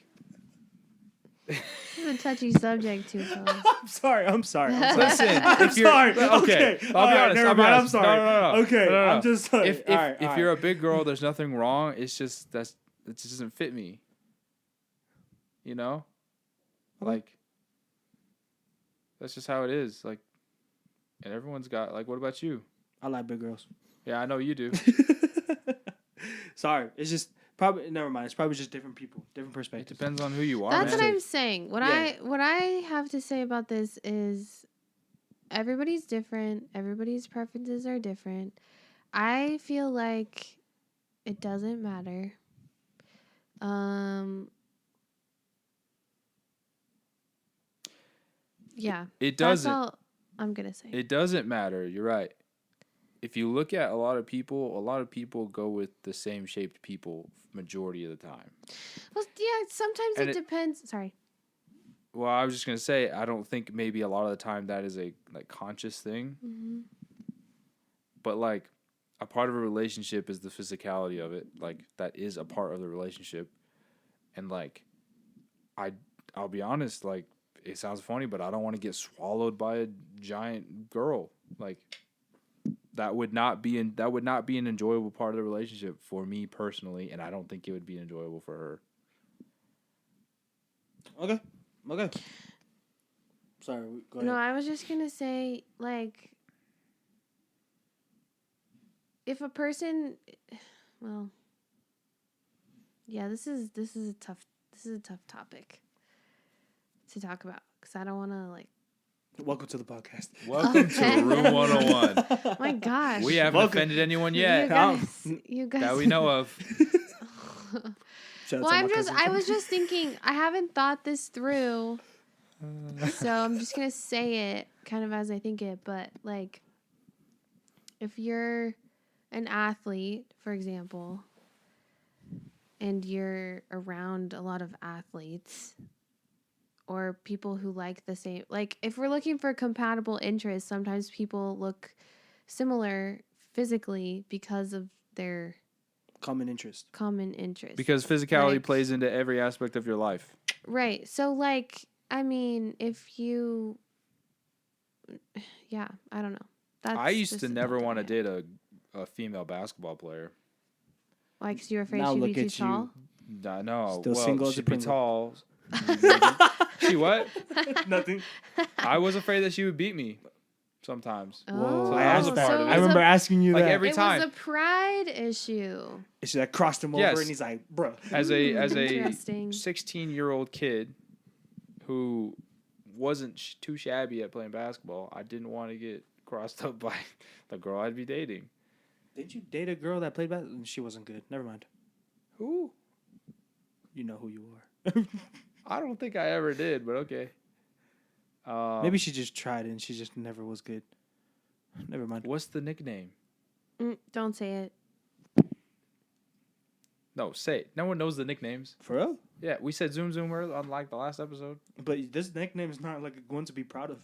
S3: This is a touchy subject, too, fellas.
S2: I'm sorry.
S1: listen,
S2: I'm
S1: if you're
S2: sorry.
S1: okay, I'll be
S2: All right,
S1: honest.
S2: never
S1: I'll be
S2: mind. I'm
S1: honest.
S2: sorry.
S1: No.
S2: Okay,
S1: No.
S2: I'm just sorry.
S1: If
S2: All right,
S1: if you're a big girl, there's nothing wrong. It's just it just doesn't fit me. You know, like that's just how it is. Like, and everyone's got like. What about you?
S2: I like big girls.
S1: Yeah, I know you do.
S2: Sorry, it's just probably never mind. It's probably just different people, different
S1: It
S2: perspectives.
S1: depends on who you are.
S3: That's
S1: man.
S3: what I'm saying. What
S2: Yeah.
S3: I have to say about this is everybody's different. Everybody's preferences are different. I feel like it doesn't matter. Yeah.
S1: It
S3: That's
S1: doesn't.
S3: all I'm gonna say.
S1: It doesn't matter. You're right. If you look at a lot of people go with the same shaped people majority of the time.
S3: Well, yeah, sometimes
S1: And
S3: it depends. Sorry.
S1: Well, I was just gonna say I don't think maybe a lot of the time that is a like conscious thing,
S3: Hmm.
S1: but like a part of a relationship is the physicality of it. Like that is a part of the relationship, and like I'll be honest, like it sounds funny, but I don't want to get swallowed by a giant girl. Like that would not be an enjoyable part of the relationship for me personally, and I don't think it would be enjoyable for her.
S2: Okay. Sorry, go ahead.
S3: No, I was just gonna say, like, if a person, well, yeah, this is a tough topic to talk about because I don't want to like.
S2: Welcome to the podcast.
S1: Welcome
S3: Okay.
S1: to Room 101.
S3: My gosh,
S1: We haven't
S2: Welcome.
S1: offended anyone
S3: you
S1: yet
S3: guys,
S1: that we know of.
S2: Shout out
S3: Well,
S2: to my cousin.
S3: I was just thinking, I haven't thought this through, so I'm just gonna say it kind of as I think it. But like, if you're an athlete, for example, and you're around a lot of athletes or people who like the same, like if we're looking for compatible interests, sometimes people look similar physically because of their
S2: common interest.
S3: common interests.
S1: Because physicality
S3: Like-
S1: plays into every aspect of your life.
S3: Right. So, like, I mean, if you, yeah, I don't know. That's
S1: I used
S3: just
S1: to
S3: a
S1: never
S3: thought
S1: want to
S3: that I had.
S1: date a female basketball player.
S3: Why? Because you're afraid
S2: Now
S3: she'd
S2: look
S3: be too
S2: at you.
S3: tall?
S1: No,
S2: Still
S1: well,
S2: single as a
S1: she'd be
S2: Pringle.
S1: tall. She what?
S2: Nothing.
S1: I was afraid that she would beat me sometimes.
S2: Whoa,
S3: Oh,
S1: I asked part of
S3: so
S1: it.
S2: I
S3: it was
S2: remember
S3: a-
S2: asking you
S1: Like
S2: that.
S1: every
S3: it
S1: time.
S3: was a pride issue.
S2: And she like crossed him over,
S1: Yes.
S2: and he's like, "Bro."
S1: As a
S3: Interesting.
S1: 16-year-old kid who wasn't too shabby at playing basketball, I didn't want to get crossed up by the girl I'd be dating.
S2: Did you date a girl that played basketball? She wasn't good. Never mind.
S1: Who?
S2: You know who you are.
S1: I don't think I ever did, but okay.
S2: Maybe she just tried and she just never was good. Never mind.
S1: What's the nickname?
S3: Don't say it.
S1: No, say it. No one knows the nicknames.
S2: For real?
S1: Yeah, we said Zoom Zoomer on like the last episode.
S2: But this nickname is not like one to be proud of.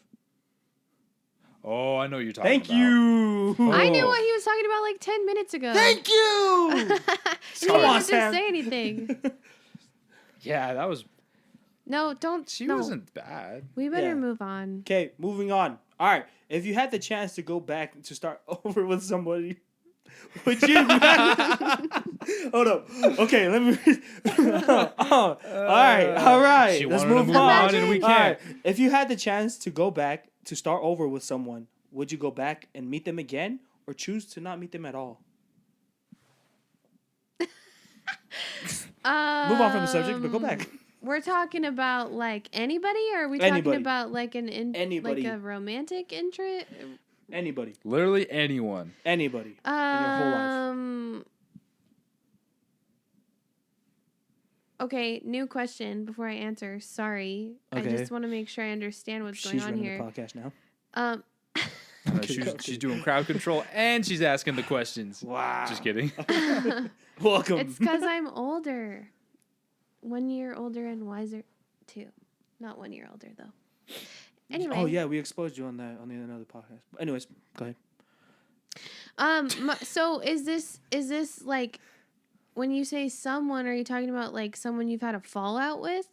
S1: Oh, I know what you're talking
S2: Thank
S1: about.
S2: you.
S3: I knew
S1: Oh.
S3: what he was talking about like 10 minutes ago.
S2: Thank you.
S3: You didn't
S2: Come
S3: even
S2: on,
S3: have to
S2: Sam.
S3: say anything.
S1: Yeah, that was.
S3: No, don't.
S1: She
S3: no.
S1: wasn't bad.
S3: We better
S2: Yeah.
S3: move on.
S2: Okay, moving on. All right, if you had the chance to go back to start over with somebody, would you? Hold up. Okay, let me. All right.
S1: She
S2: Let's
S1: wanted to
S2: move
S1: move
S2: on.
S1: on and we
S2: All right,
S1: can't.
S2: if you had the chance to go back to start over with someone, would you go back and meet them again, or choose to not meet them at all? Move on from the subject, but go back.
S3: We're talking about like anybody, or are we
S2: Anybody.
S3: talking about like
S2: Anybody.
S3: like a romantic interest?
S2: Anybody.
S1: Literally anyone.
S2: Anybody. your whole life.
S3: Okay, new question before I answer. Sorry, I
S2: Okay.
S3: just want to make sure I understand what's
S2: She's
S3: going on
S2: running
S3: here.
S2: the podcast now.
S3: Um,
S1: She's doing crowd control and she's asking the questions.
S2: Wow.
S1: Just kidding.
S2: Welcome.
S3: it's because I'm older, 1 year older and wiser, too. Not 1 year older though. Anyway.
S2: Oh yeah, we exposed you on that on the another podcast. But anyways, go ahead.
S3: So is this like when you say someone, are you talking about like someone you've had a fallout with?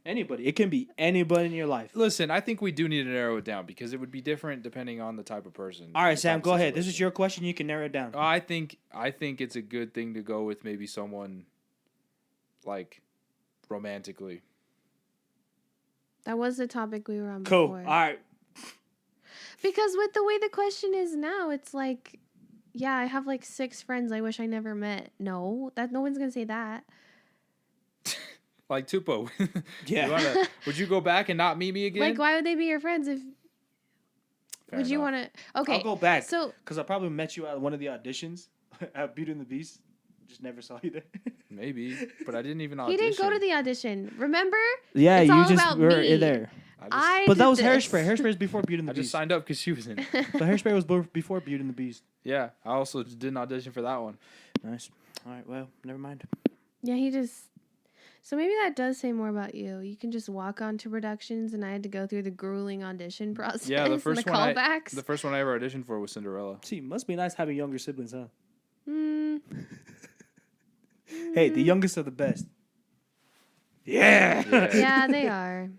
S2: Anybody. It can be anybody in your life.
S1: Listen, I think we do need to narrow it down because it would be different depending on the type of person.
S2: All right,
S1: the
S2: Sam,
S1: type
S2: go
S1: of
S2: ahead. This is
S1: situation.
S2: your question. You can narrow it down.
S1: I think it's a good thing to go with maybe someone like romantically.
S3: That was the topic we were on
S2: Cool.
S3: before.
S2: All right.
S3: Because with the way the question is now, it's like, yeah, I have like 6 friends I wish I never met. No, no one's gonna say that.
S1: Like Tupo.
S2: Yeah.
S1: Would you go back and not meet me again?
S3: Like, why would they be your friends if?
S1: Fair
S3: would you
S1: enough.
S3: want to? Okay,
S2: I'll go back.
S3: So
S2: Because I probably met you at one of the auditions at Beauty and the Beast. Just never saw you there.
S1: Maybe, but I didn't even
S3: he
S1: audition.
S3: didn't go to the audition. Remember?
S2: Yeah,
S3: It's
S2: you
S3: all
S2: just
S3: about
S2: were
S3: me.
S2: there.
S3: I
S2: But that
S3: did
S2: was
S3: this.
S2: Hairspray. Hairspray was before Beauty and the
S1: I just
S2: Beast.
S1: signed up because she was in it.
S2: But Hairspray was before Beauty and the Beast.
S1: Yeah, I also didn't audition for that one.
S2: Nice. All right, well, never mind.
S3: Yeah, he just. So maybe that does say more about you. You can just walk on to productions, and I had to go through the grueling audition process.
S1: Yeah, the
S3: and
S1: first
S3: the
S1: one.
S3: callbacks.
S1: The first one I ever auditioned for was Cinderella.
S2: See, must be nice having younger siblings, huh?
S3: Mm,
S2: Hey, the youngest are the best. Yeah.
S3: yeah, they are.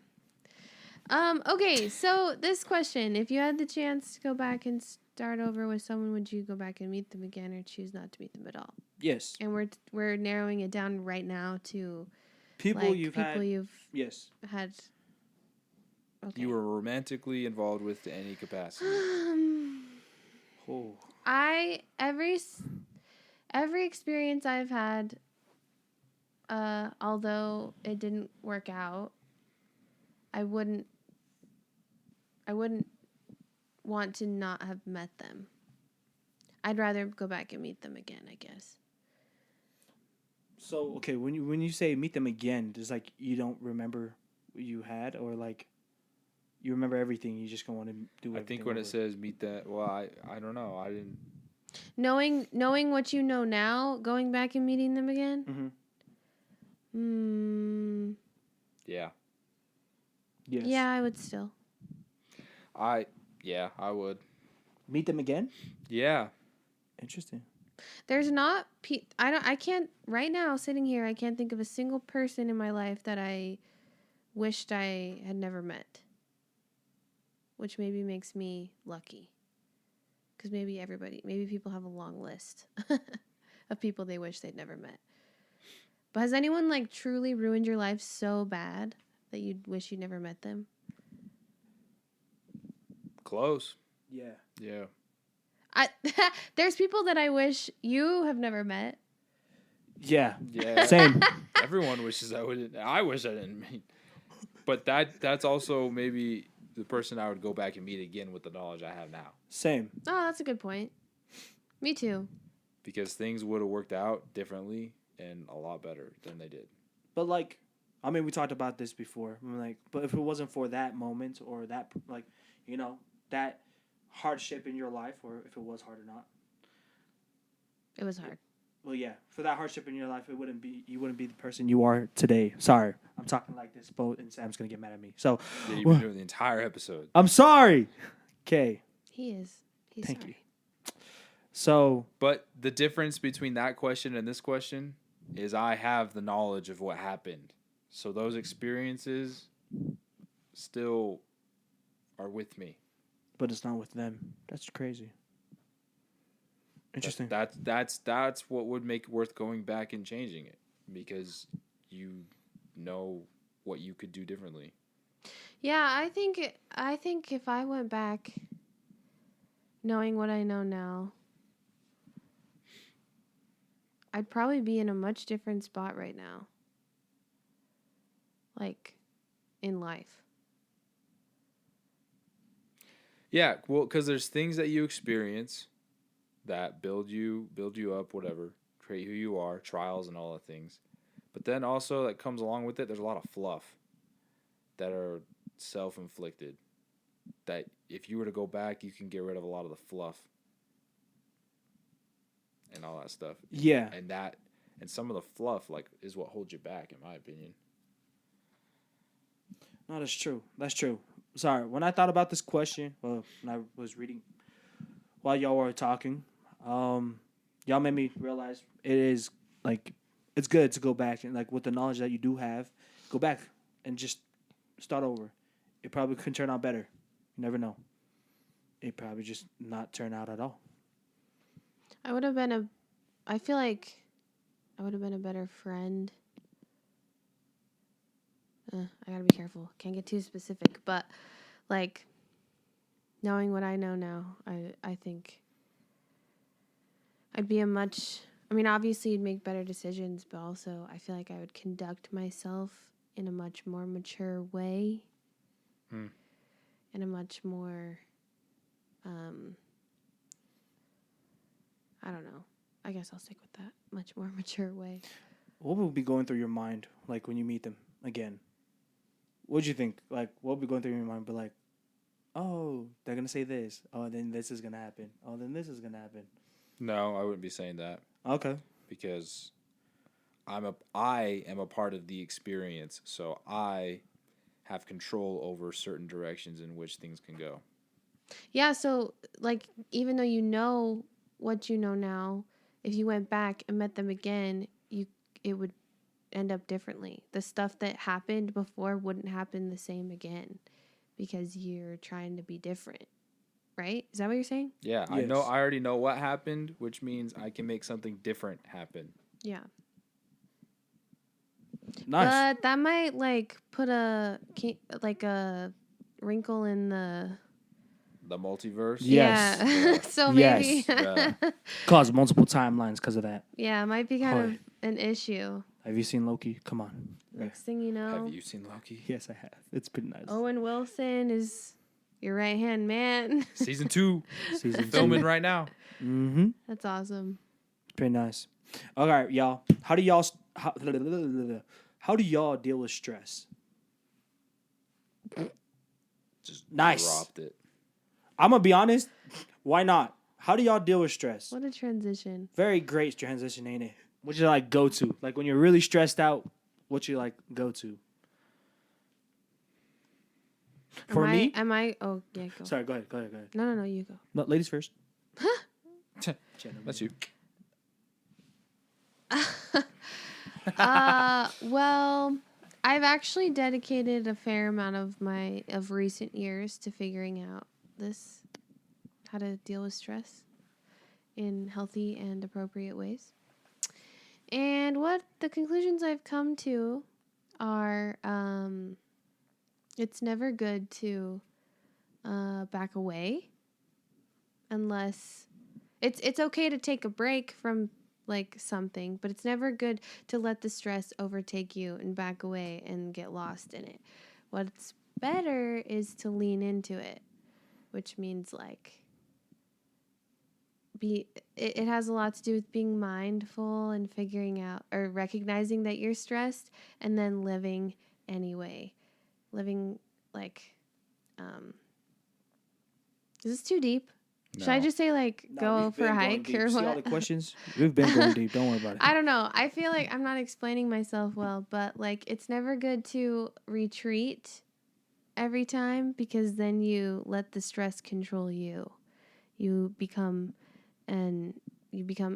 S3: Okay, so this question: if you had the chance to go back and start over with someone, would you go back and meet them again, or choose not to meet them at all?
S2: Yes.
S3: And we're narrowing it down right now to
S2: People
S3: like
S2: you've
S3: people
S2: had.
S3: you've
S2: Yes.
S3: had. Okay.
S1: You were romantically involved with to any capacity.
S2: Oh.
S3: Every experience I've had, although it didn't work out, I wouldn't want to not have met them. I'd rather go back and meet them again, I guess.
S2: So okay, when you say meet them again, does like you don't remember what you had, or like you remember everything? You just gonna want to do.
S1: I think when it says meet that, well, I don't know. I didn't.
S3: Knowing what you know now, going back and meeting them again.
S2: Mm-hmm.
S1: Yeah.
S2: Yes.
S3: Yeah, I would still.
S1: I would.
S2: Meet them again.
S1: Yeah.
S2: Interesting.
S3: There's not I can't right now sitting here I can't think of a single person in my life that I wished I had never met. Which maybe makes me lucky. Cuz maybe people have a long list of people they wish they'd never met. But has anyone like truly ruined your life so bad that you'd wish you never met them?
S1: Close.
S2: Yeah.
S1: Yeah.
S3: There's people that I wish you have never met.
S2: Yeah.
S1: Yeah.
S2: Same.
S1: Everyone wishes I would. I wish I didn't meet. But that's also maybe the person I would go back and meet again with the knowledge I have now.
S2: Same.
S3: Oh, that's a good point. Me too.
S1: Because things would have worked out differently and a lot better than they did.
S2: But like, I mean, we talked about this before. I'm like, but if it wasn't for that moment or that, like, you know, that hardship in your life, or if it was hard or not.
S3: It was hard.
S2: Well, yeah, for that hardship in your life, you wouldn't be the person you are today. Sorry, I'm talking like this, and Sam's gonna get mad at me. So,
S1: Yeah, you've been doing the entire episode.
S2: I'm sorry. Okay.
S3: He is. He's
S2: Thank
S3: sorry.
S2: you. So,
S1: But the difference between that question and this question is I have the knowledge of what happened. So those experiences still are with me.
S2: but it's not with them. That's crazy. Interesting.
S1: That's what would make it worth going back and changing it, because you know what you could do differently.
S3: Yeah, I think if I went back knowing what I know now, I'd probably be in a much different spot right now. Like in life.
S1: Yeah, well, because there's things that you experience that build you up, whatever, create who you are, trials and all the things. But then also that comes along with it, there's a lot of fluff that are self-inflicted. That if you were to go back, you can get rid of a lot of the fluff and all that stuff.
S2: Yeah.
S1: And some of the fluff like is what holds you back, in my opinion.
S2: No, that's true. That's true. Sorry. When I thought about this question, well, when I was reading while y'all were talking, y'all made me realize it is like it's good to go back and like with the knowledge that you do have, go back and just start over. It probably could turn out better. You never know. It probably just not turn out at all.
S3: I feel like I would have been a better friend. I gotta be careful. Can't get too specific, but like knowing what I know now, I think I'd be obviously you'd make better decisions, but also I feel like I would conduct myself in a much more mature way. In a much more I don't know. I guess I'll stick with that. Much more mature way.
S2: What would be going through your mind like when you meet them again? What'd you think? Like, what would be going through your mind? But like, oh, they're gonna say this. Oh, then this is gonna happen. Oh, then this is gonna happen.
S1: No, I wouldn't be saying that.
S2: Okay.
S1: Because I am a part of the experience, so I have control over certain directions in which things can go.
S3: Yeah, so like even though you know what you know now, if you went back and met them again, it would end up differently. The stuff that happened before wouldn't happen the same again because you're trying to be different. Right? Is that what you're saying?
S1: Yeah,
S2: Yes.
S1: I already know what happened, which means I can make something different happen.
S3: Yeah.
S2: Nice.
S3: But that might like put a wrinkle in the
S1: multiverse.
S2: Yes.
S3: Yeah. So maybe
S1: Yeah.
S2: Cause multiple timelines because of that.
S3: yeah, it might be kind
S2: Oh,
S3: of an issue.
S2: Have you seen Loki? Come on.
S3: Next thing you know,
S1: Have you seen Loki?
S2: Yes, I have. It's pretty nice.
S3: Owen Wilson is your right hand man.
S1: Season 2
S2: Season
S1: filming right now.
S2: Mm-hmm.
S3: That's awesome.
S2: Pretty nice. All right, y'all. How do y'all deal with stress?
S1: Just
S2: Nice.
S1: dropped it.
S2: I'm gonna be honest. Why not? How do y'all deal with stress?
S3: What a transition.
S2: Very great transition, ain't it? What you like go to? Like when you're really stressed out, what you like go to? For me?
S3: Am I? Oh yeah, go.
S2: Sorry, go ahead.
S3: No, you go.
S2: No, ladies first.
S1: That's you.
S3: Well, I've actually dedicated a fair amount of recent years to figuring out how to deal with stress in healthy and appropriate ways. And what the conclusions I've come to are, it's never good to back away unless it's okay to take a break from like something, but it's never good to let the stress overtake you and back away and get lost in it. What's better is to lean into it, which means like it has a lot to do with being mindful and figuring out or recognizing that you're stressed and then living anyway. Living like is this too deep? Should I
S1: No.
S3: just say like go for a hike or
S2: See all the
S3: what?
S2: questions? We've been going deep. Don't worry about it.
S3: I don't know. I feel like I'm not explaining myself well, but like it's never good to retreat every time because then you let the stress control you. You become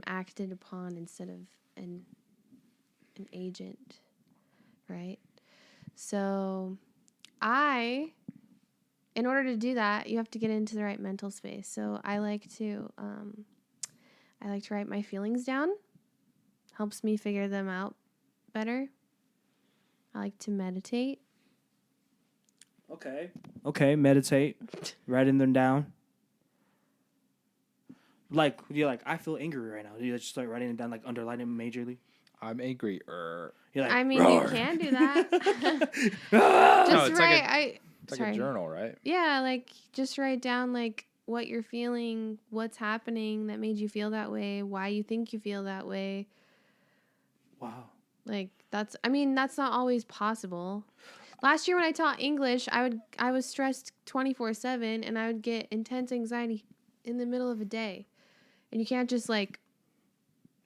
S3: acted upon instead of an agent, right? So in order to do that, you have to get into the right mental space. So I like to write my feelings down. Helps me figure them out better. I like to meditate.
S2: Okay, meditate. Writing them down. Like, you're like, I feel angry right now. You just start writing it down, like underline it majorly.
S1: I'm angry.
S2: You're like,
S3: I mean,
S2: "Roar."
S3: you can do that.
S2: Ah!
S1: No,
S3: Just
S1: it's like
S3: write.
S1: It's like a journal, right?
S3: Yeah, like just write down like what you're feeling, what's happening that made you feel that way, why you think you feel that way.
S2: Wow.
S3: Like that's not always possible. Last year when I taught English, I was stressed 24/7 and I would get intense anxiety in the middle of a day. And you can't just like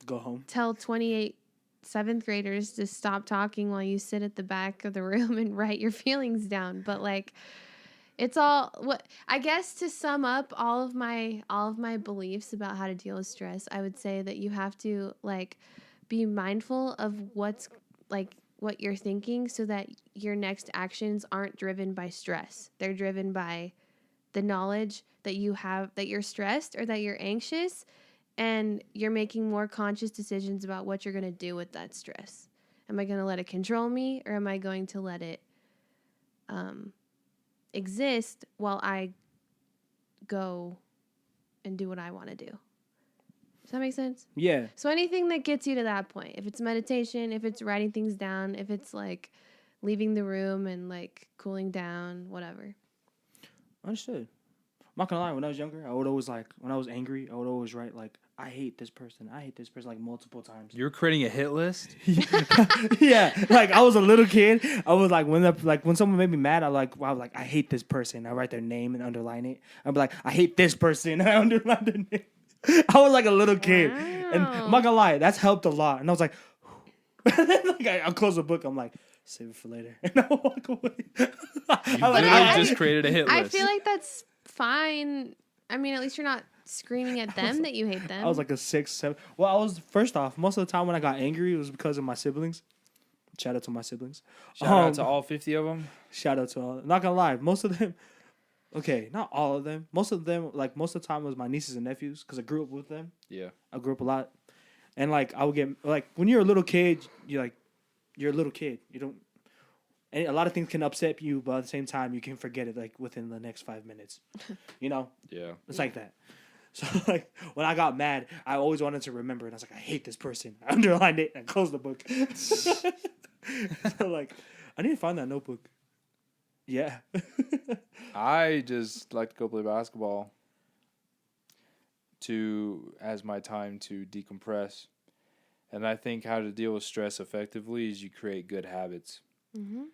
S2: Go home.
S3: tell 28 7th graders to stop talking while you sit at the back of the room and write your feelings down. But like it's all what I guess to sum up all of my beliefs about how to deal with stress, I would say that you have to like be mindful of what you're thinking so that your next actions aren't driven by stress. They're driven by the knowledge that you have that you're stressed or that you're anxious, and you're making more conscious decisions about what you're going to do with that stress. Am I going to let it control me, or am I going to let it exist while I go and do what I want to do? Does that make sense?
S2: Yeah.
S3: So anything that gets you to that point, if it's meditation, if it's writing things down, if it's like leaving the room and like cooling down, whatever.
S2: Understood. I'm not gonna lie, when I was younger, I would always when I was angry, I would always write like, I hate this person, like multiple times.
S1: You're creating a hit list?
S2: Yeah. Like I was a little kid. I was like when someone made me mad, I was like, I hate this person. I write their name and underline it. I'd be like, I hate this person and I underline their name. I was like a little kid. And I'm not gonna lie, that's helped a lot. And I was like, I'll close the book, I'm like, save it for later. And I walk away.
S1: You literally just created a hit list.
S3: I feel like that's fine. I mean, at least you're not screaming at them that you hate them.
S2: I was like a 6, 7. Well, first off, most of the time when I got angry, it was because of my siblings. Shout out to my siblings.
S1: Shout out to all 50 of them.
S2: Shout out to all. I'm not gonna lie, most of them. Okay, not all of them. Most of them, like most of the time, was my nieces and nephews because I grew up with them.
S1: Yeah.
S2: I grew up a lot, and like I would get like when you're a little kid, you like You're a little kid. You don't. And a lot of things can upset you, but at the same time, you can forget it like within the next 5 minutes. You know,
S1: Yeah.
S2: it's like that. So like when I got mad, I always wanted to remember it. I was like, I hate this person. I underlined it and closed the book. So like, I need to find that notebook. Yeah.
S1: I just like to go play basketball as my time to decompress. And I think how to deal with stress effectively is you create good habits.
S3: Mm-hmm.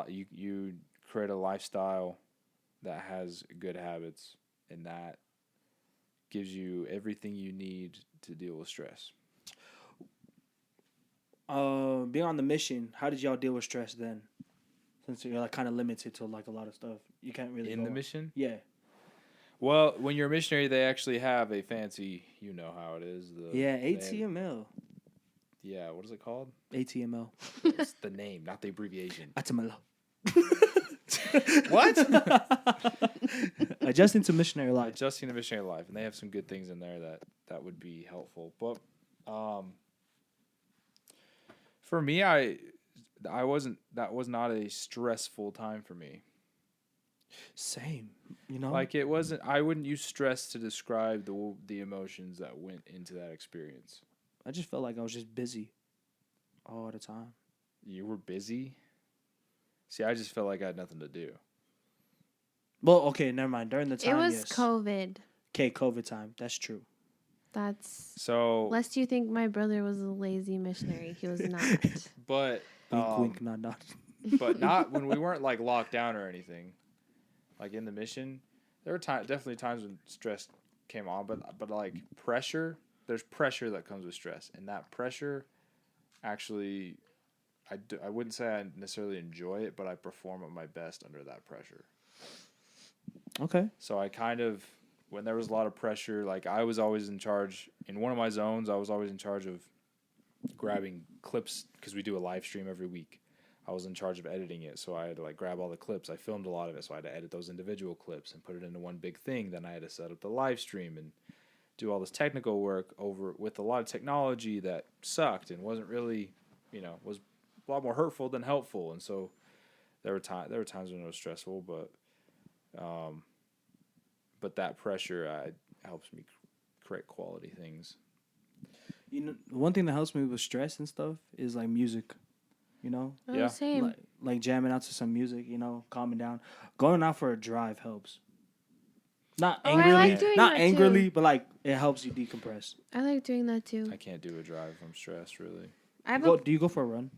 S1: You create a lifestyle that has good habits, and that gives you everything you need to deal with stress.
S2: Being on the mission, how did y'all deal with stress then? Since you're like kind of limited to like a lot of stuff, you can't really
S1: In
S2: go
S1: the
S2: on.
S1: mission?
S2: Yeah.
S1: Well, when you're a missionary, they actually have a fancy, you know how it is.
S2: Yeah,
S1: they have-
S2: ATML.
S1: Yeah, what is it called?
S2: ATML.
S1: It's the name, not the abbreviation.
S2: ATML.
S1: What?
S2: Adjusting to missionary life.
S1: Adjusting to missionary life, and they have some good things in there that would be helpful. But for me, I wasn't. That was not a stressful time for me.
S2: Same. You know?
S1: Like it wasn't. I wouldn't use stress to describe the emotions that went into that experience.
S2: I just felt like I was just busy all the time.
S1: You were busy. See, I just felt like I had nothing to do.
S2: Well, okay, never mind. During the time,
S3: It was
S2: yes.
S3: COVID.
S2: Okay, COVID time. That's true.
S3: That's
S1: So,
S3: lest you think my brother was a lazy missionary. He was not.
S1: but
S2: Wink, wink, nod, nod.
S1: but not when we weren't like locked down or anything. Like in the mission, there were definitely times when stress came on, but like pressure. There's pressure that comes with stress, and that pressure, actually, I wouldn't say I necessarily enjoy it, but I perform at my best under that pressure.
S2: Okay.
S1: So I kind of, when there was a lot of pressure, like I was always in charge in one of my zones. I was always in charge of grabbing clips because we do a live stream every week. I was in charge of editing it, so I had to like grab all the clips. I filmed a lot of it, so I had to edit those individual clips and put it into one big thing. Then I had to set up the live stream and do all this technical work over with a lot of technology that sucked and wasn't really, was a lot more hurtful than helpful. And so there were times when it was stressful, but that pressure helps me create quality things.
S2: You know, one thing that helps me with stress and stuff is like music. You know,
S3: Oh,
S1: Yeah.
S3: same.
S2: like jamming out to some music. You know, calming down. Going out for a drive helps. Not
S3: Oh, I
S2: angrily,
S3: like doing
S2: not
S3: that
S2: angrily,
S3: too.
S2: but like it helps you decompress.
S3: I like doing that too.
S1: I can't do a drive if I'm stressed, really.
S3: I have
S2: Do you go for a run?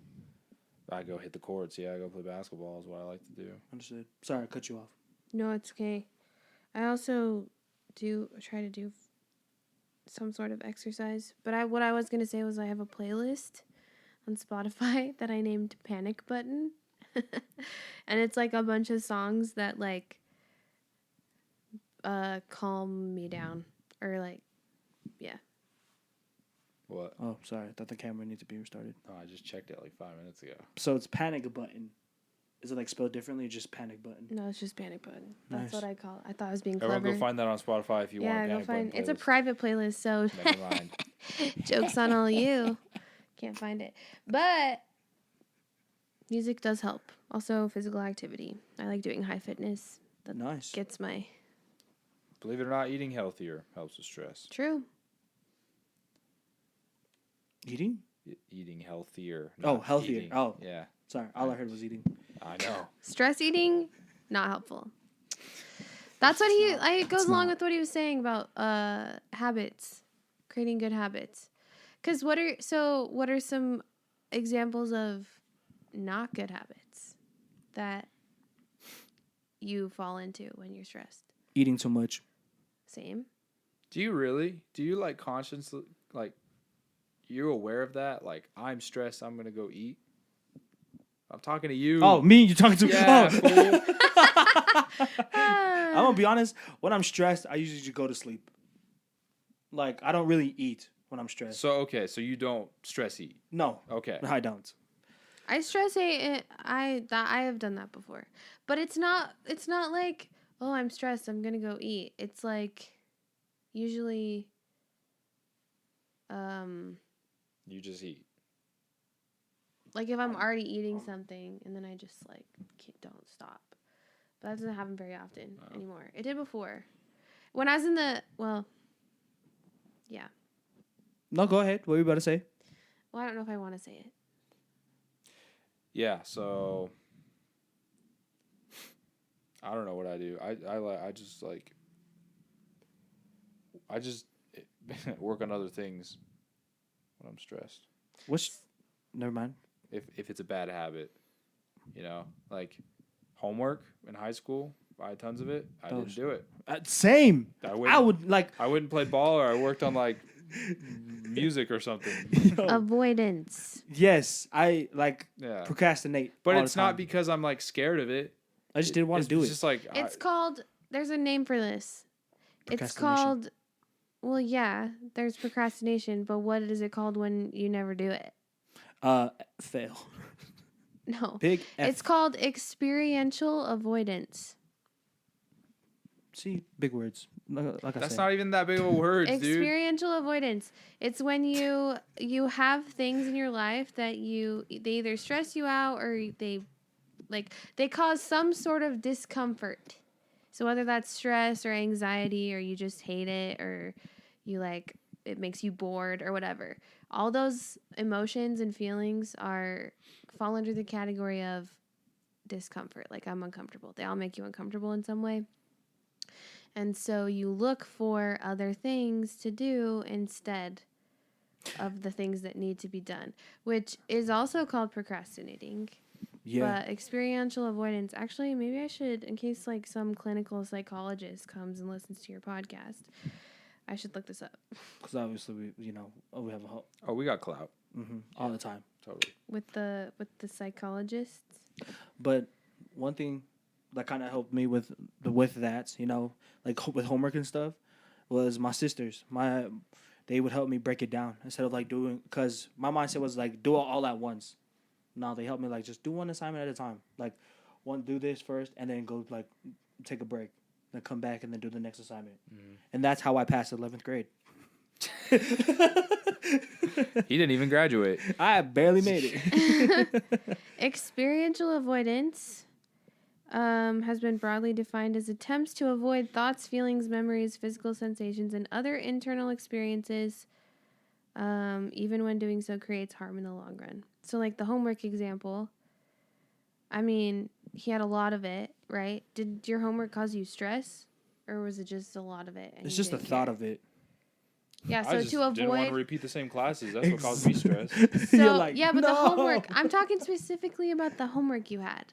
S1: I go hit the courts. Yeah, I go play basketball is what I like to do.
S2: Understood. Sorry, I cut you off.
S3: No, it's okay. I also try to do some sort of exercise. But what I was gonna say was I have a playlist on Spotify that I named Panic Button, and it's like a bunch of songs that like calm me down or like
S1: What?
S2: Oh, sorry. I thought the camera needed to be restarted.
S1: Oh, I just checked it like 5 minutes ago.
S2: So it's Panic Button. Is it like spelled differently or just Panic Button?
S3: no, it's just Panic Button. That's
S2: Nice.
S3: what I call it. I thought I was being
S1: Everyone
S3: clever.
S1: go find that on Spotify if you want.
S3: Yeah,
S1: a
S3: go
S1: Panic
S3: find.
S1: Button
S3: It's a
S1: playlist.
S3: private playlist, so
S1: Never mind.
S3: jokes on all you. Can't find it, but music does help. Also, physical activity. I like doing high fitness. That
S2: Nice.
S3: gets my
S1: Believe it or not, eating healthier helps with stress.
S3: true.
S2: Eating?
S1: Eating healthier.
S2: Oh,
S1: not
S2: healthier.
S1: eating.
S2: Oh.
S1: Yeah,
S2: Sorry, all I heard was eating.
S1: I know.
S3: Stress eating, not helpful. That's what it goes
S2: It's
S3: along
S2: not.
S3: with what he was saying about habits, creating good habits. Because what are some examples of not good habits that you fall into when you're stressed?
S2: Eating too much.
S3: Same.
S1: Do you really? Do you like consciously like? You aware of that? Like, I'm stressed. I'm gonna go eat. I'm talking to you.
S2: Oh, me? You talking to me?
S1: Yeah,
S2: Oh.
S1: fool.
S2: I'm gonna be honest. When I'm stressed, I usually just go to sleep. Like I don't really eat when I'm stressed.
S1: So okay, so you don't stress eat.
S2: No,
S1: Okay.
S2: I don't.
S3: I stress eat. I have done that before, but it's not like, oh, I'm stressed, I'm gonna go eat. It's like usually
S1: You just eat.
S3: Like if I'm already eating something and then I just like don't stop. But that doesn't happen very often anymore. It did before. When I was in the yeah.
S2: No, go ahead. What were you about to say?
S3: Well, I don't know if I want to say it.
S1: Yeah, so I don't know what I do. I just work on other things when I'm stressed.
S2: Never mind.
S1: If it's a bad habit, like homework in high school, I had tons of it. I didn't do it.
S2: Same.
S1: I wouldn't play ball, or I worked on like music or something.
S3: Avoidance.
S2: Yes, I
S1: Yeah.
S2: procrastinate.
S1: But
S2: all
S1: it's
S2: the time.
S1: not because I'm like scared of it.
S2: I just didn't want to do
S1: It's
S2: it.
S1: just like
S3: It's called. There's a name for this. It's
S2: Procrastination.
S3: called. Well, yeah. There's procrastination, but what is it called when you never do it?
S2: Fail.
S3: No.
S2: Big F.
S3: It's called experiential avoidance.
S2: See, big words. Like I
S1: that's
S2: said.
S1: not even that big of a word, dude.
S3: Experiential avoidance. It's when you have things in your life that they either stress you out or they cause some sort of discomfort. So whether that's stress or anxiety or you just hate it or you it makes you bored or whatever. All those emotions and feelings fall under the category of discomfort. Like I'm uncomfortable. They all make you uncomfortable in some way. And so you look for other things to do instead of the things that need to be done, which is also called procrastinating.
S2: Yeah.
S3: But experiential avoidance, actually, maybe I should, in case some clinical psychologist comes and listens to your podcast, I should look this up.
S2: Because obviously we have a whole.
S1: Oh, we got clout.
S2: All the time.
S1: Totally.
S3: With the psychologists.
S2: But one thing that kind of helped me with that, with homework and stuff, was my sisters. They would help me break it down instead of doing, because my mindset was do it all at once. No, they helped me just do one assignment at a time. Do this first and then go take a break, then come back and then do the next assignment. And that's how I passed 11th grade.
S1: He didn't even graduate.
S2: I barely made it.
S3: Experiential avoidance has been broadly defined as attempts to avoid thoughts, feelings, memories, physical sensations, and other internal experiences, even when doing so creates harm in the long run. So, the homework example, I mean, he had a lot of it, right? Did your homework cause you stress, or was it just a lot of it?
S2: It's just the thought of it.
S3: Yeah, so
S1: I just
S3: to avoid...
S1: didn't want to repeat the same classes. That's what caused me stress.
S3: So, yeah, but the homework... I'm talking specifically about the homework you had.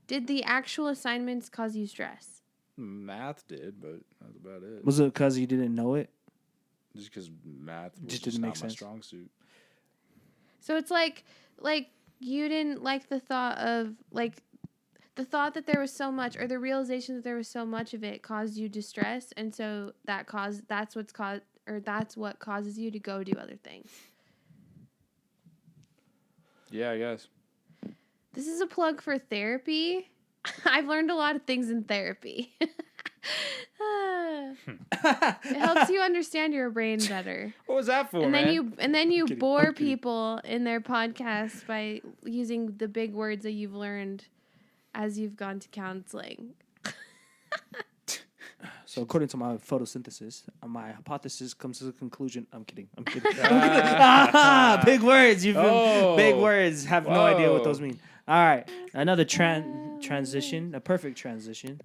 S3: Did the actual assignments cause you stress?
S1: Math did, but that's about it.
S2: Was it because you didn't know it?
S1: Just because math was
S2: Just
S1: just
S2: didn't
S1: not
S2: make
S1: my
S2: sense.
S1: strong suit.
S3: So it's like you didn't like the thought of the thought that there was so much, or the realization that there was so much of it caused you distress, and so that's what causes you to go do other things.
S1: Yeah, I guess.
S3: This is a plug for therapy. I've learned a lot of things in therapy. It helps you understand your brain better.
S1: What was that for,
S3: And then
S1: man?
S3: you
S2: kidding.
S3: bore
S2: I'm kidding.
S3: people in their podcasts by using the big words that you've learned as you've gone to counseling.
S2: So according to my photosynthesis, my hypothesis comes to the conclusion. I'm kidding. Big words. You feel
S1: Oh.
S2: big words. Have no idea what
S1: Whoa.
S2: those mean. All right, another transition, a perfect transition.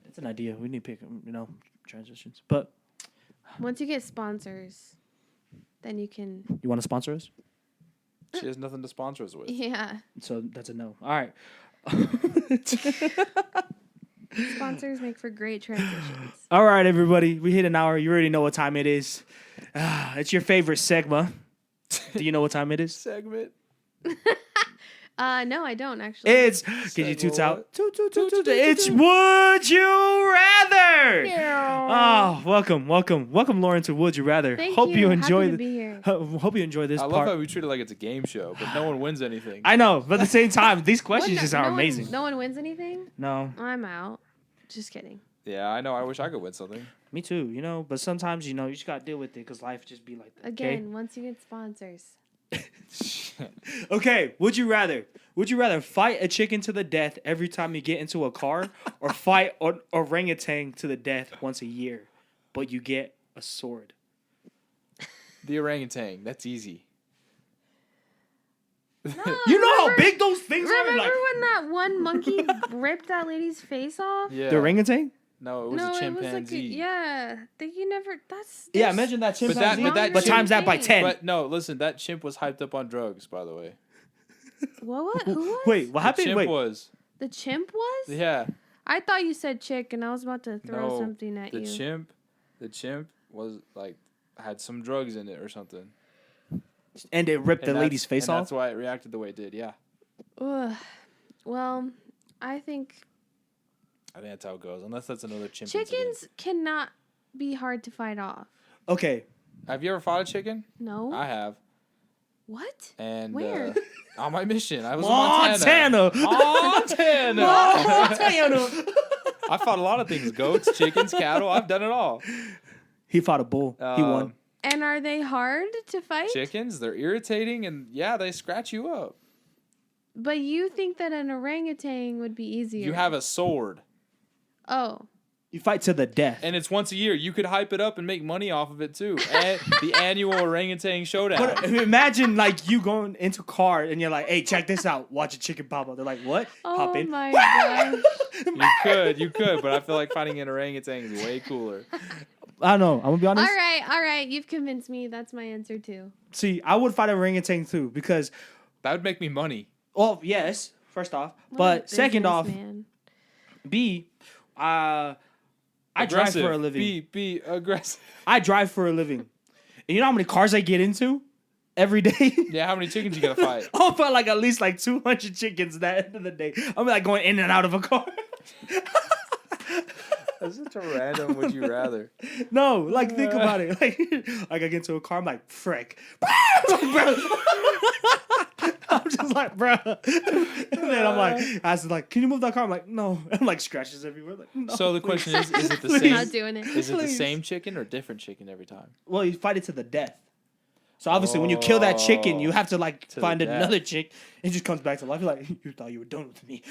S2: It's an idea. We need to pick, transitions. But
S3: Once you get sponsors, then you can.
S2: you want to sponsor us?
S1: She has nothing to sponsor us with.
S3: Yeah.
S2: So that's a no. All right.
S3: Sponsors make for great transitions.
S2: All right, everybody. We hit an hour. You already know what time it is. It's your favorite segment. Do you know what time it is?
S1: Segment.
S3: No, I don't actually.
S2: It's get your toots out. Toot. It's Would You Rather. Oh, welcome, Lauren, to Would You Rather.
S3: Thank
S2: Hope you
S3: Happy
S2: enjoy.
S3: to be here.
S2: Hope you enjoy this
S1: I love
S2: part.
S1: how we treat it like it's a game show, but no one wins anything.
S2: I know, but at the same time, these
S3: What,
S2: questions just are amazing.
S3: No one wins anything?
S2: No,
S3: I'm out. Just kidding.
S1: Yeah, I know. I wish I could win something.
S2: me too. But sometimes you just gotta deal with it because life just be like that.
S3: Again, once you get sponsors.
S2: Okay, would you rather? Would you rather fight a chicken to the death every time you get into a car, or fight an orangutan to the death once a year, but you get a sword?
S1: The orangutan. That's easy.
S3: No,
S2: You know how
S3: remember-
S2: big those things are?
S3: Remember
S2: Like,
S3: when that one monkey ripped that lady's face off?
S1: Yeah.
S2: the orangutan?
S1: No, it was
S3: No,
S1: a
S3: it was
S1: chimpanzee.
S3: like yeah. That you never. That's
S2: Yeah,
S3: there's-
S2: imagine that
S1: But that-
S2: chimpanzee.
S1: but that
S2: but
S1: chimp-
S2: times that by 10.
S1: But no, listen, that chimp was hyped up on drugs, by the way.
S3: What? Who was?
S2: Wait, what
S1: The
S2: happened?
S1: chimp
S2: Wait,
S1: was.
S3: The chimp was?
S1: Yeah.
S3: I thought you said chick, and I was about to throw
S1: No,
S3: something at
S1: the
S3: you.
S1: chimp was like had some drugs in it or something.
S2: and it ripped the
S1: And
S2: lady's face
S1: and
S2: off.
S1: That's why it reacted the way it did. Yeah.
S3: Ugh. Well, I think
S1: I think that's how it goes. Unless that's another chimp. incident.
S3: chickens cannot be hard to fight off.
S2: Okay,
S1: Have you ever fought a chicken?
S3: No.
S1: I have.
S3: What?
S1: And
S3: Where?
S1: on my mission, I was in Montana.
S2: Montana.
S1: Montana.
S2: Montana.
S1: I fought a lot of things: goats, chickens, cattle. I've done it all.
S2: He fought a bull. He won.
S3: And are they hard to fight?
S1: Chickens, they're irritating, and yeah, they scratch you up.
S3: But you think that an orangutan would be easier?
S1: You have a sword,
S3: Oh.
S2: You fight to the death.
S1: and it's once a year. You could hype it up and make money off of it too. And the annual orangutan showdown.
S2: But imagine like you going into a car and you're like, "Hey, check this out. Watch a chicken pop up." They're like, "What?" Hop
S3: Oh
S2: in.
S3: my gosh.
S1: You could, but I feel like fighting an orangutan is way cooler.
S2: I don't know. I'm gonna be honest.
S3: All right. You've convinced me. That's my answer too.
S2: See, I would fight a orangutan too because,
S1: That would make me money.
S2: well, yes, first off,
S3: What a
S2: but second off,
S3: businessman.
S2: B, I drive
S1: Aggressive.
S2: for a living.
S1: Be aggressive.
S2: I drive for a living. And you know how many cars I get into every day?
S1: Yeah, how many chickens you gotta fight?
S2: I'll fight like at least like 200 chickens that end of the day. I'm like going in and out of a car.
S1: That's such a random would you rather.
S2: No, like think about it. Like I get into a car, I'm like, frick. I'm like, bro. I'm just like, bro. And then I'm like, I was like, can you move that car? I'm like, no. I'm like scratches everywhere. Like, no.
S1: So the question is it the
S2: Please.
S1: same?
S3: Not doing it.
S1: Is it the
S2: Please.
S1: same chicken or different chicken every time?
S2: Well, you fight it to the death. So obviously, when you kill that chicken, you have to like
S1: To the
S2: find
S1: death.
S2: another chick. It just comes back to life. You're like, you thought you were done with me.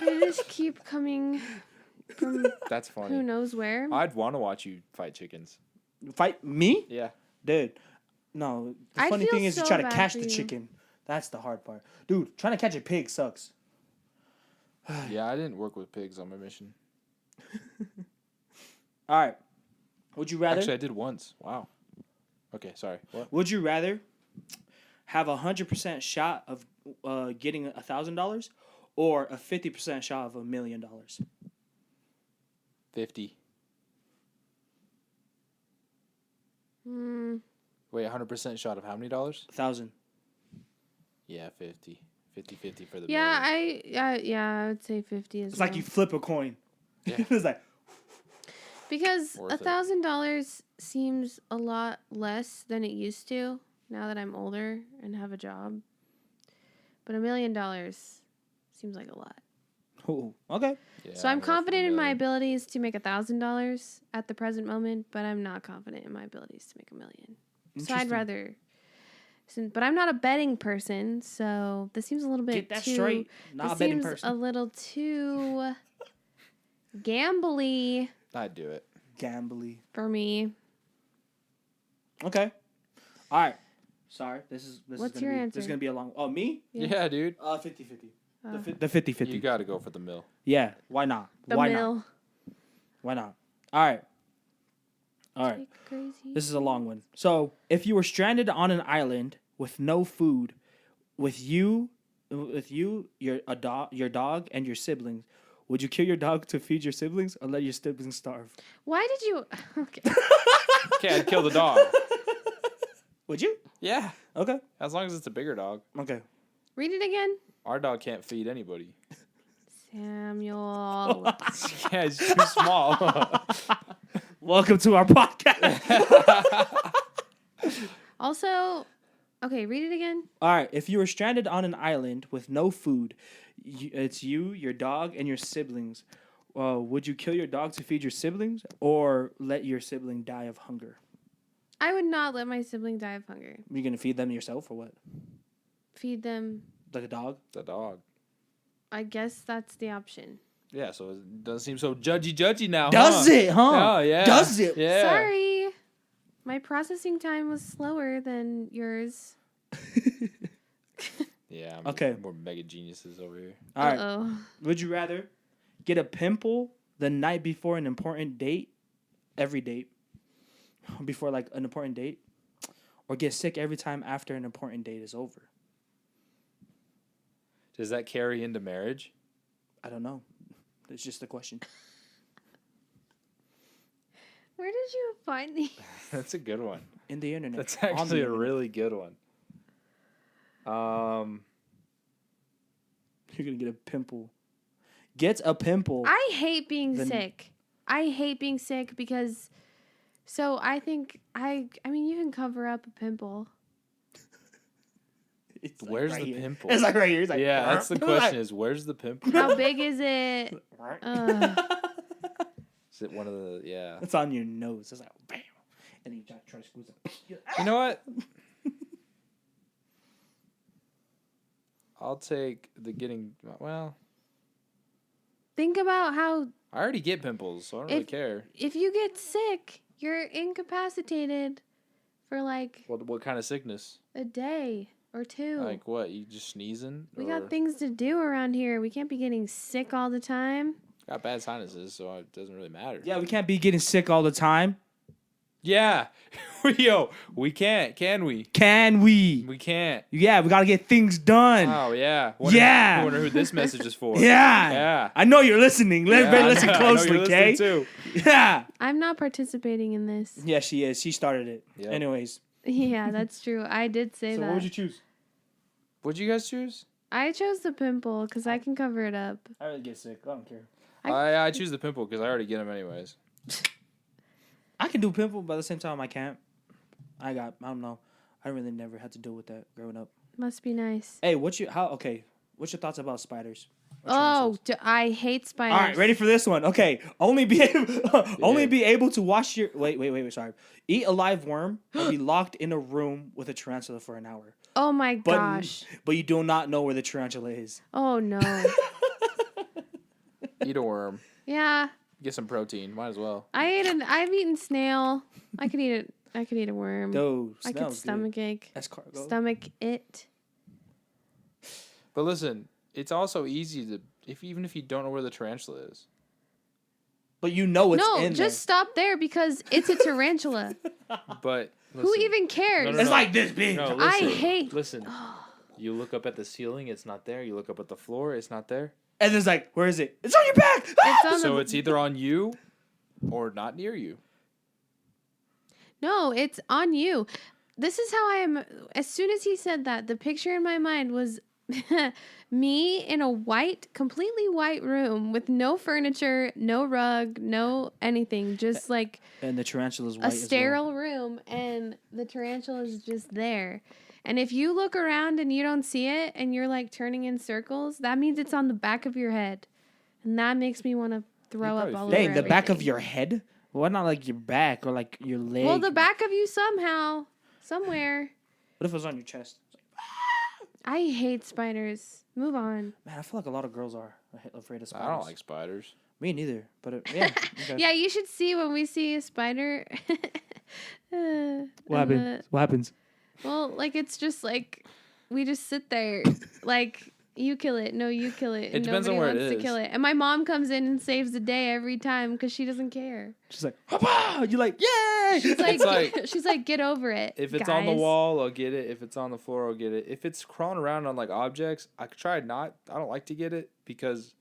S3: They just keep coming from
S1: That's
S3: who
S1: funny.
S3: knows where.
S1: I'd want to watch you fight chickens.
S2: Fight me,
S1: Yeah.
S2: dude. No, the
S3: I
S2: funny
S3: feel
S2: thing is you
S3: so
S2: try to
S3: bad
S2: catch
S3: for
S2: the
S3: you.
S2: chicken. That's the hard part, dude. Trying to catch a pig sucks.
S1: Yeah, I didn't work with pigs on my mission.
S2: All right. Would you rather?
S1: Actually, I did once. Wow. Okay, sorry. What?
S2: Would you rather have 100% shot of getting $1,000 or a 50% shot of $1 million?
S1: 50.
S3: Hmm.
S1: Wait, 100% shot of how many dollars?
S2: 1,000.
S1: Yeah, 50. 50-50 for the
S3: Yeah,
S1: million.
S3: I would say 50 as
S2: It's
S3: well.
S2: like you flip a coin.
S1: Yeah.
S2: It's like
S3: Because
S1: Worth it.
S3: $1,000 seems a lot less than it used to now that I'm older and have a job. But $1 million seems like a lot.
S2: oh, okay.
S1: Yeah,
S3: So I'm
S1: gonna go for the
S3: confident in my
S1: million.
S3: abilities to make $1,000 at the present moment, but I'm not confident in my abilities to make $1 million. So I'd
S2: Interesting.
S3: rather. But I'm not a betting person, so this seems a little bit
S2: Get that
S3: too.
S2: straight. Not a
S3: This
S2: betting
S3: seems
S2: person.
S3: a little too gambly
S1: I'd do it.
S2: Gambly.
S3: for me.
S2: Okay. All right. Sorry. This
S3: What's
S2: is
S3: your
S2: gonna be,
S3: answer?
S2: This is gonna be a long. Oh, me?
S3: Yeah.
S1: Yeah, dude.
S2: 50-50.
S3: Oh.
S2: The 50-50.
S1: You got to go for the mill.
S2: Yeah. Why not?
S3: The
S2: Why not?
S3: mill.
S2: Why not? All right. All right.
S3: Take crazy.
S2: This is a long one. So, if you were stranded on an island with no food, with you, your dog, and your siblings, would you kill your dog to feed your siblings, or let your siblings starve?
S3: Why did you? Okay.
S1: Okay, I'd kill the dog.
S2: Would you?
S1: Yeah,
S2: Okay.
S1: as long as it's a bigger dog.
S2: Okay.
S3: Read it again.
S1: Our dog can't feed anybody.
S3: Samuel.
S1: Yeah, it's too small.
S2: Welcome to our podcast.
S3: Also, okay, read it again.
S2: All right. If you were stranded on an island with no food, it's you, your dog, and your siblings. Would you kill your dog to feed your siblings, or let your sibling die of hunger?
S3: I would not let my sibling die of hunger.
S2: You gonna feed them yourself or what?
S3: Feed them.
S2: Like a dog?
S1: The dog.
S3: I guess that's the option.
S1: Yeah, so it doesn't seem so judgy now.
S2: Does it, huh?
S1: Oh, yeah.
S2: Does it?
S1: Yeah.
S3: Sorry. My processing time was slower than yours.
S1: Yeah.
S2: Okay.
S1: More mega geniuses over here.
S2: All right.
S3: Uh-oh.
S2: Would you rather get a pimple the night before an important date, every date, before like an important date, or get sick every time after an important date is over?
S1: Does that carry into marriage?
S2: I don't know. It's just a question.
S3: Where did you find these?
S1: That's a good one.
S2: In the internet.
S1: That's
S2: On the
S1: actually a
S2: internet.
S1: really good one.
S2: You're gonna get a pimple. Get a pimple.
S3: I hate being
S2: Then-
S3: sick. I hate being sick because... So I think I mean, you can cover up a pimple.
S2: It's
S1: Where's
S2: right
S1: the
S2: here.
S1: pimple?
S2: It's like right here. It's like,
S1: Yeah, that's the
S2: Like-
S1: question is where's the pimple?
S3: How big is it?
S1: Is it one of the, yeah.
S2: It's on your nose. It's like bam, and then you try to squeeze it.
S1: You know what? I'll take the getting, well,
S3: Think about how
S1: I already get pimples, so I don't really
S3: If-
S1: care.
S3: if you get sick, you're incapacitated for like
S1: What kind of sickness?
S3: a day or two.
S1: Like what? You just sneezing?
S3: We
S1: Or-
S3: got things to do around here. We can't be getting sick all the time.
S1: got bad sinuses, so it doesn't really matter.
S2: Yeah, we can't be getting sick all the time.
S1: Yeah. Yo, we can't, can we?
S2: Can we?
S1: We can't.
S2: Yeah, we gotta get things done.
S1: Oh, yeah.
S2: Yeah.
S1: I wonder who this message is for.
S2: Yeah.
S1: Yeah.
S2: I know you're listening.
S1: Yeah,
S2: Better listen
S1: I know you're
S2: closely,
S1: listening
S2: okay?
S1: too.
S2: Yeah.
S3: I'm not participating in this.
S2: Yeah, she is. She started it.
S1: Yep.
S2: Anyways.
S3: Yeah, that's true. I did say
S2: So
S3: that.
S2: what would you choose?
S1: What'd you guys choose?
S3: I chose the pimple because I can cover it up.
S2: I really get sick. I don't care.
S1: I choose the pimple because I already get them anyways.
S2: I can do pimple, but at the same time I can't. I don't know. I really never had to deal with that growing up.
S3: Must be nice.
S2: Hey, what's your thoughts about spiders? Or
S3: Oh,
S2: tarantulas?
S3: I hate spiders.
S2: All right, ready for this one? Okay, only be able to wash your wait. Sorry, eat a live worm or be locked in a room with a tarantula for an hour.
S3: Oh my
S2: But
S3: gosh.
S2: but you do not know where the tarantula is.
S3: Oh no.
S1: Eat a worm.
S3: Yeah,
S1: Get some protein. Might as well.
S3: I've eaten snail. I could eat it. I could eat a worm.
S2: Those
S3: I could stomach ache.
S2: escargot.
S3: Stomach it.
S1: But listen, it's also easy to even if you don't know where the tarantula is.
S2: But you know it's
S3: No,
S2: in
S3: just stop there because it's a tarantula.
S1: But
S3: Who
S1: listen,
S3: even cares?
S1: No,
S2: there.
S1: no,
S2: It's
S1: no.
S2: like this big.
S1: No,
S3: I
S1: listen,
S3: hate-
S1: Listen, you look up at the ceiling, it's not there. You look up at the floor, it's not there.
S2: And it's like, where is it? It's on your back.
S3: It's on
S1: So
S3: the,
S1: it's either on you or not near you.
S3: No, it's on you. This is how I am. As soon as he said that, the picture in my mind was me in a completely white room with no furniture, no rug, no anything, just like
S2: And the tarantula's white
S3: a
S2: as well.
S3: sterile room, and the tarantula is just there. And if you look around and you don't see it and you're like turning in circles, that means it's on the back of your head. And that makes me want to throw up
S1: probably
S3: all
S1: feel
S3: over
S2: Dang, the back of
S3: everything.
S2: your head? Why not like your back or like your leg?
S3: Well, the back of you somehow, somewhere.
S2: What if it was on your chest? It's like,
S3: I hate spiders. Move on.
S2: man, I feel like a lot of girls are afraid of spiders.
S1: I don't like spiders.
S2: Me neither. But yeah. Okay.
S3: Yeah, you should see when we see a spider.
S2: What happened? What happens?
S3: Well, like it's just like we just sit there, like you kill it, no, you kill it,
S1: It
S3: and
S1: depends on
S3: nobody
S1: where it
S3: wants to
S1: is.
S3: kill it. And my mom comes in and saves the day every time because she doesn't care.
S2: She's like, Papa! You're like, yay!
S3: She's like,
S1: like-
S3: she's like, get over it.
S1: If it's on the
S3: guys."
S1: wall, I'll get it. If it's on the floor, I'll get it. If it's crawling around on like objects, I could try not. I don't like to get it because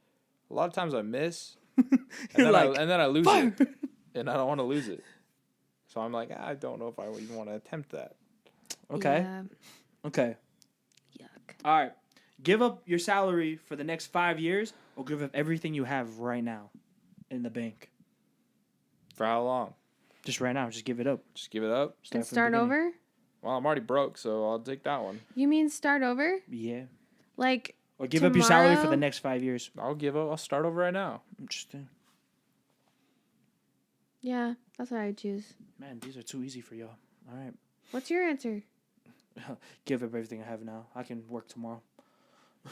S1: a lot of times I miss, and
S2: You're
S1: then,
S2: like,
S1: and then I lose
S2: fire!
S1: it, and I don't want to lose it. So I'm like, I don't know if I even want to attempt that.
S2: Okay.
S3: Yeah.
S2: Okay.
S3: Yuck.
S2: All right. Give up your salary for the next 5 years or give up everything you have right now in the bank.
S1: For how long?
S2: Just right now. Just give it up.
S1: Just give it up.
S3: And
S2: from the
S3: start
S2: beginning.
S3: over?
S1: Well, I'm already broke, so I'll take that one.
S3: You mean start over?
S2: Yeah.
S3: Like
S2: Or give up your salary for
S3: Tomorrow?
S2: the next 5 years.
S1: I'll start over right now.
S2: Interesting.
S3: yeah, that's what I choose.
S2: Man, these are too easy for y'all. All right.
S3: What's your answer?
S2: Give up everything I have now. I can work tomorrow.
S1: Oh,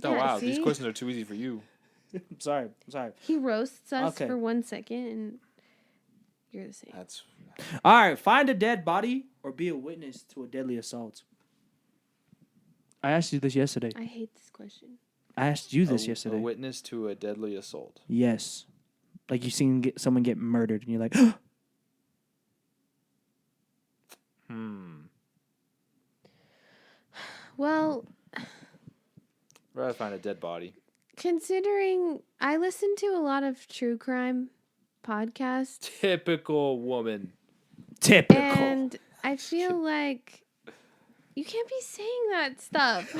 S3: Yeah,
S1: wow. These
S3: see?
S1: questions are too easy for you.
S2: I'm sorry.
S3: He roasts us
S2: Okay.
S3: for 1 second, and you're the same.
S1: That's
S2: All right. Find a dead body or be a witness to a deadly assault. I asked you this yesterday.
S3: I hate this question.
S2: I asked you this
S1: a
S2: yesterday.
S1: witness to a deadly assault.
S2: Yes. Like you seen someone get murdered and you're like,
S3: Well,
S1: I'd rather find a dead body.
S3: considering I listen to a lot of true crime podcasts,
S1: Typical woman.
S2: typical.
S3: and I feel like you can't be saying that stuff.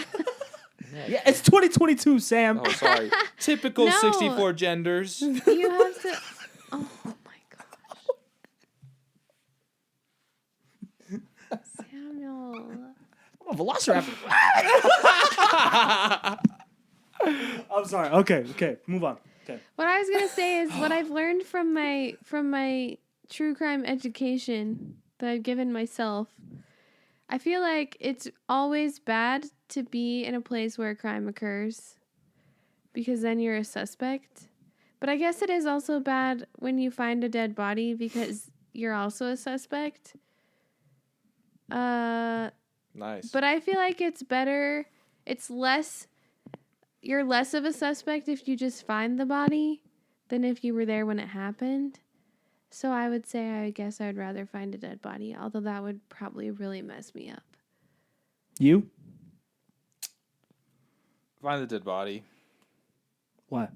S2: Yeah, it's 2022, Sam.
S1: Oh, sorry. Typical
S3: No.
S1: 64 genders.
S3: You have to. Oh my gosh. Samuel.
S2: I'm a velociraptor. I'm sorry. Okay. Move on. Okay.
S3: What I was gonna say is what I've learned from my true crime education that I've given myself. I feel like it's always bad to be in a place where a crime occurs because then you're a suspect. But I guess it is also bad when you find a dead body because you're also a suspect.
S1: Nice.
S3: But I feel like it's better. You're less of a suspect if you just find the body than if you were there when it happened. So I would say I guess I would rather find a dead body, although that would probably really mess me up.
S2: You?
S1: Find the dead body.
S2: What?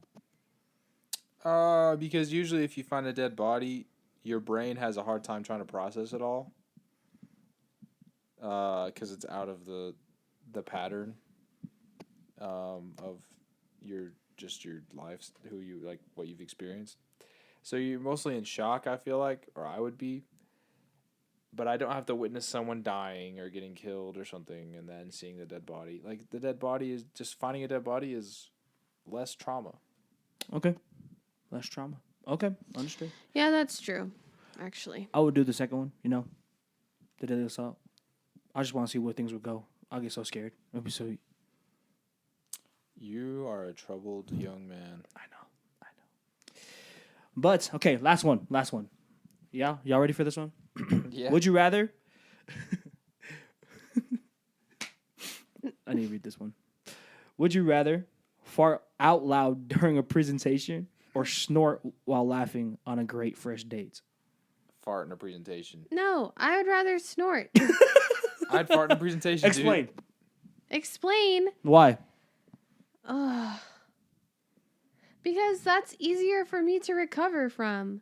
S1: Because usually if you find a dead body, your brain has a hard time trying to process it all. Because it's out of the pattern of your life, what you've experienced. So you're mostly in shock, I feel like, or I would be. But I don't have to witness someone dying or getting killed or something and then seeing the dead body. Like, the dead body is just finding a dead body is less trauma.
S2: Okay. Less trauma. Okay. Understood.
S3: Yeah, that's true, actually.
S2: I would do the second one, the deadly assault. I just want to see where things would go. I'll get so scared. It'll be so...
S1: You are a troubled young man.
S2: I know. But, okay, last one. Yeah? Y'all ready for this one?
S1: Yeah.
S2: Would you rather... I need to read this one. Would you rather fart out loud during a presentation or snort while laughing on a great first date?
S1: Fart in a presentation.
S3: No, I would rather snort.
S1: I'd fart in a presentation,
S2: Explain.
S1: dude.
S3: Explain.
S2: Why?
S3: Ugh. Because that's easier for me to recover from.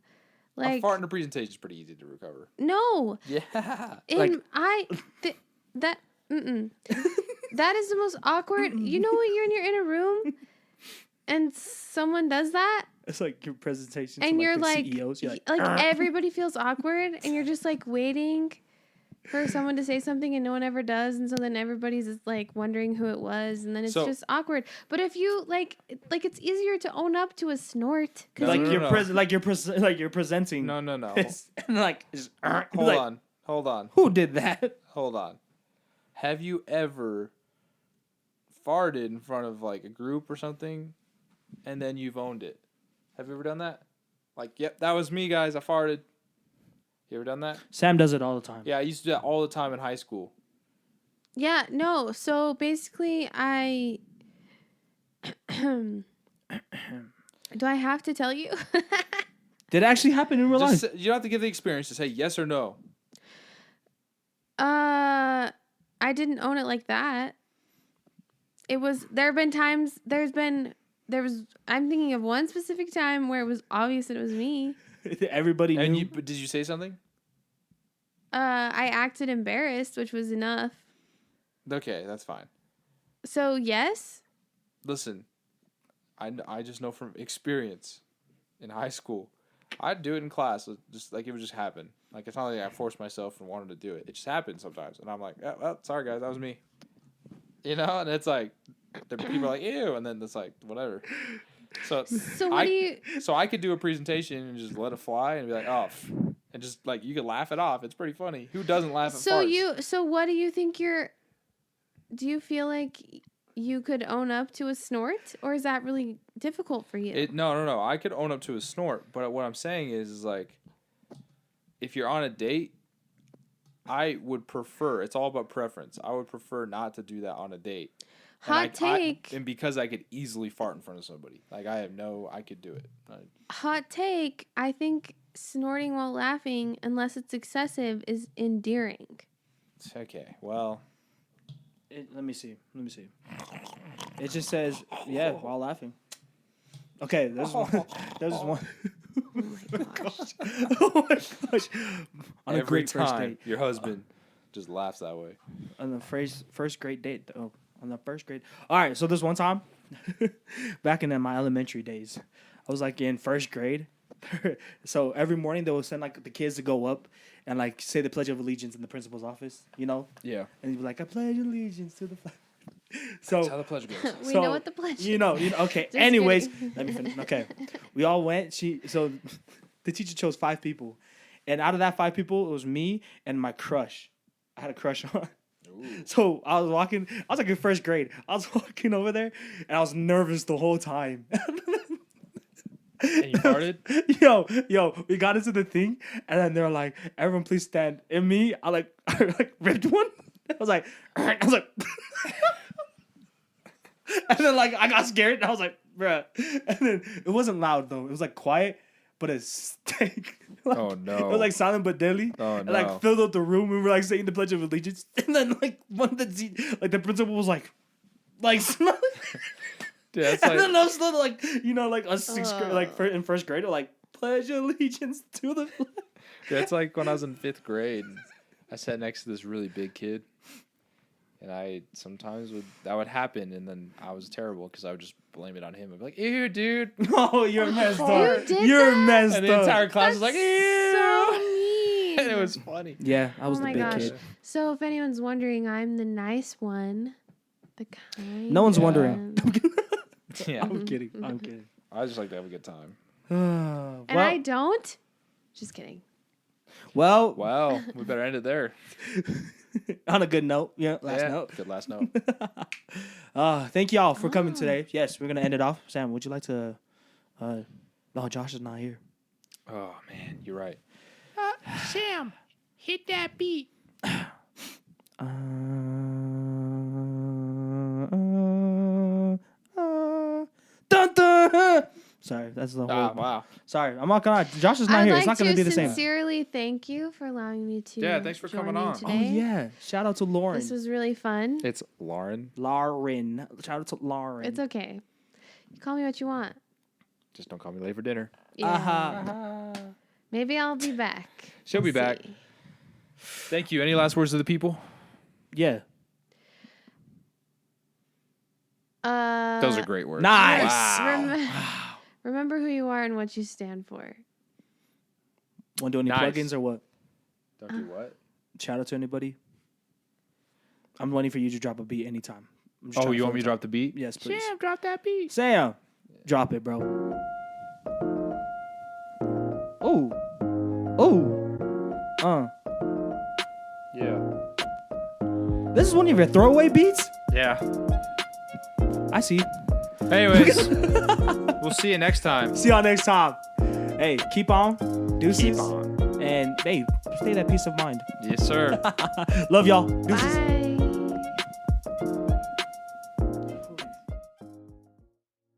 S1: A fart in a presentation is pretty easy to recover.
S3: No.
S1: Yeah.
S3: That that is the most awkward. You know when you're in a room and someone does that
S2: It's like your presentation
S3: and
S2: to
S3: you're
S2: the
S3: like
S2: CEOs. You're
S3: like everybody feels awkward and you're just like waiting for someone to say something and no one ever does, and so then everybody's just like wondering who it was, and then it's just awkward. But if you like it's easier to own up to a snort.
S1: No,
S2: like
S1: no,
S2: you're
S1: no.
S2: like you're presenting.
S1: No.
S2: It's, and like,
S1: Hold on.
S2: Who did that?
S1: Hold on. Have you ever farted in front of like a group or something and then you've owned it? Have you ever done that? Like, yep, that was me, guys. I farted. You ever done that?
S2: Sam does it all the time.
S1: Yeah, I used to do that all the time in high school.
S3: Yeah, no. So basically, I do I have to tell you?
S2: Did it actually happen in real life?
S1: You don't have to give the experience to say yes or no.
S3: I didn't own it like that. There have been times. I'm thinking of one specific time where it was obvious that it was me.
S2: Everybody
S1: And
S2: knew.
S1: did you say something?
S3: I acted embarrassed, which was enough.
S1: Okay, that's fine.
S3: So yes.
S1: Listen, I just know from experience in high school. I'd do it in class, just like it would just happen. Like, it's not like I forced myself and wanted to do it. It just happened sometimes, and I'm like, oh, well, sorry guys, that was me. And it's like, the people are like, ew, and then it's like, whatever. So
S3: So what do you?
S1: So I could do a presentation and just let it fly and be like, oh, and just like you can laugh it off. It's pretty funny. Who doesn't laugh at
S3: So
S1: farts?
S3: so what do you think do you feel like you could own up to a snort, or is that really difficult for you?
S1: No. I could own up to a snort, but what I'm saying is like, if you're on a date, I would prefer. It's all about preference. I would prefer not to do that on a date.
S3: Hot take.
S1: And because I could easily fart in front of somebody, like I could do it.
S3: Hot take. I think snorting while laughing, unless it's excessive, is endearing.
S1: Okay, well,
S2: Let me see. It just says, yeah, while laughing. Okay, there's one. There's one.
S3: Oh my gosh.
S2: Oh my gosh. On a
S1: every
S2: great first
S1: time
S2: date.
S1: your husband just laughs that way.
S2: On the first grade date. Oh, on the first grade. All right, so this one time, back in my elementary days, I was like in first grade. So every morning they would send like the kids to go up and like say the Pledge of Allegiance in the principal's office, you know?
S1: Yeah,
S2: And he'd be like, I pledge allegiance to the flag. So
S1: that's how the pledge goes.
S3: We
S2: So,
S3: know what the pledge is.
S2: you know, okay.
S3: Just
S2: Anyways,
S3: kidding.
S2: let me finish. Okay, we all went. So the teacher chose 5 people, and out of that 5 people, it was me and my crush. I had a crush on. So I was walking. I was like in first grade. I was walking over there, and I was nervous the whole time.
S1: And you farted?
S2: Yo, we got into the thing, and then they're like, "Everyone, please stand." And me, I like ripped one. I was like, and then like I got scared, and I was like, "Bruh." And then it wasn't loud though; it was like quiet, but it stank. Like,
S1: Oh, no.
S2: It was like silent but deadly.
S1: Oh,
S2: and
S1: no.
S2: like filled up the room. We were like saying the Pledge of Allegiance, and then like one of the principal was like smelling.
S1: Dude, that's
S2: And
S1: like,
S2: then I was still like, like a sixth grade, like in first grade, like pledge allegiance to the flag.
S1: that's like when I was in 5th grade. I sat next to this really big kid, and I sometimes that would happen, and then I was terrible because I would just blame it on him. I'd be like, "Ew, dude,"
S2: Oh, you're messed
S3: You
S2: up.
S3: did
S2: You're
S3: that?
S2: messed
S1: and the
S2: up.
S1: entire class was like, "Ew,"
S3: So mean.
S1: and it was funny.
S2: Yeah, I was
S3: Oh
S2: the
S3: my
S2: big
S3: gosh.
S2: kid.
S3: So if anyone's wondering, I'm the nice one. The kind.
S2: No one's
S1: Yeah.
S2: wondering.
S1: Yeah,
S2: I'm kidding. I'm kidding.
S1: I just like to have a good time.
S3: And I don't. Just kidding.
S2: well,
S1: Well, we better end it there.
S2: on a good note. Yeah, last note.
S1: Good last note.
S2: Thank y'all for coming today. Yes, we're gonna end it off. Sam, would you like to? No, Josh is not here.
S1: Oh man, you're right.
S4: Sam, hit that beat.
S2: Dun, dun. Sorry, that's the whole.
S1: Wow.
S2: Sorry, I'm not gonna. Josh is not
S3: I'd
S2: here.
S3: like
S2: It's not
S3: to
S2: gonna be the same.
S3: sincerely thank you for allowing me to.
S1: Yeah, thanks for
S3: join
S1: coming
S3: you
S1: on.
S2: Oh
S3: Today.
S2: yeah! Shout out to Lauren.
S3: This was really fun.
S1: It's Lauren.
S2: Lauren. Shout out to Lauren.
S3: It's okay. You call me what you want.
S1: Just don't call me late for dinner.
S2: Uh-huh.
S3: Maybe I'll be back.
S1: She'll be
S3: We'll
S1: back.
S3: see.
S1: Thank you. Any last words to the people?
S2: Yeah.
S1: Those are great words.
S2: Nice.
S1: Wow.
S3: Remember who you are and what you stand for.
S2: Want to do any
S1: Nice.
S2: plugins or what?
S1: Don't do what?
S2: Shout out to anybody. I'm waiting for you to drop a beat anytime. I'm just
S1: Oh,
S2: trying
S1: you
S2: fill
S1: want me to
S2: time.
S1: drop the beat?
S2: Yes, please.
S4: Sam, drop that beat.
S2: Sam, drop it, bro. Oh. Oh.
S1: Yeah.
S2: This is one of your throwaway beats?
S1: Yeah.
S2: I see.
S1: Anyways, we'll see you next time.
S2: See y'all next time. Hey, keep on. Deuces.
S1: Keep on.
S2: And, hey, stay that peace of mind.
S1: Yes, sir.
S2: Love y'all. Deuces.
S3: Bye.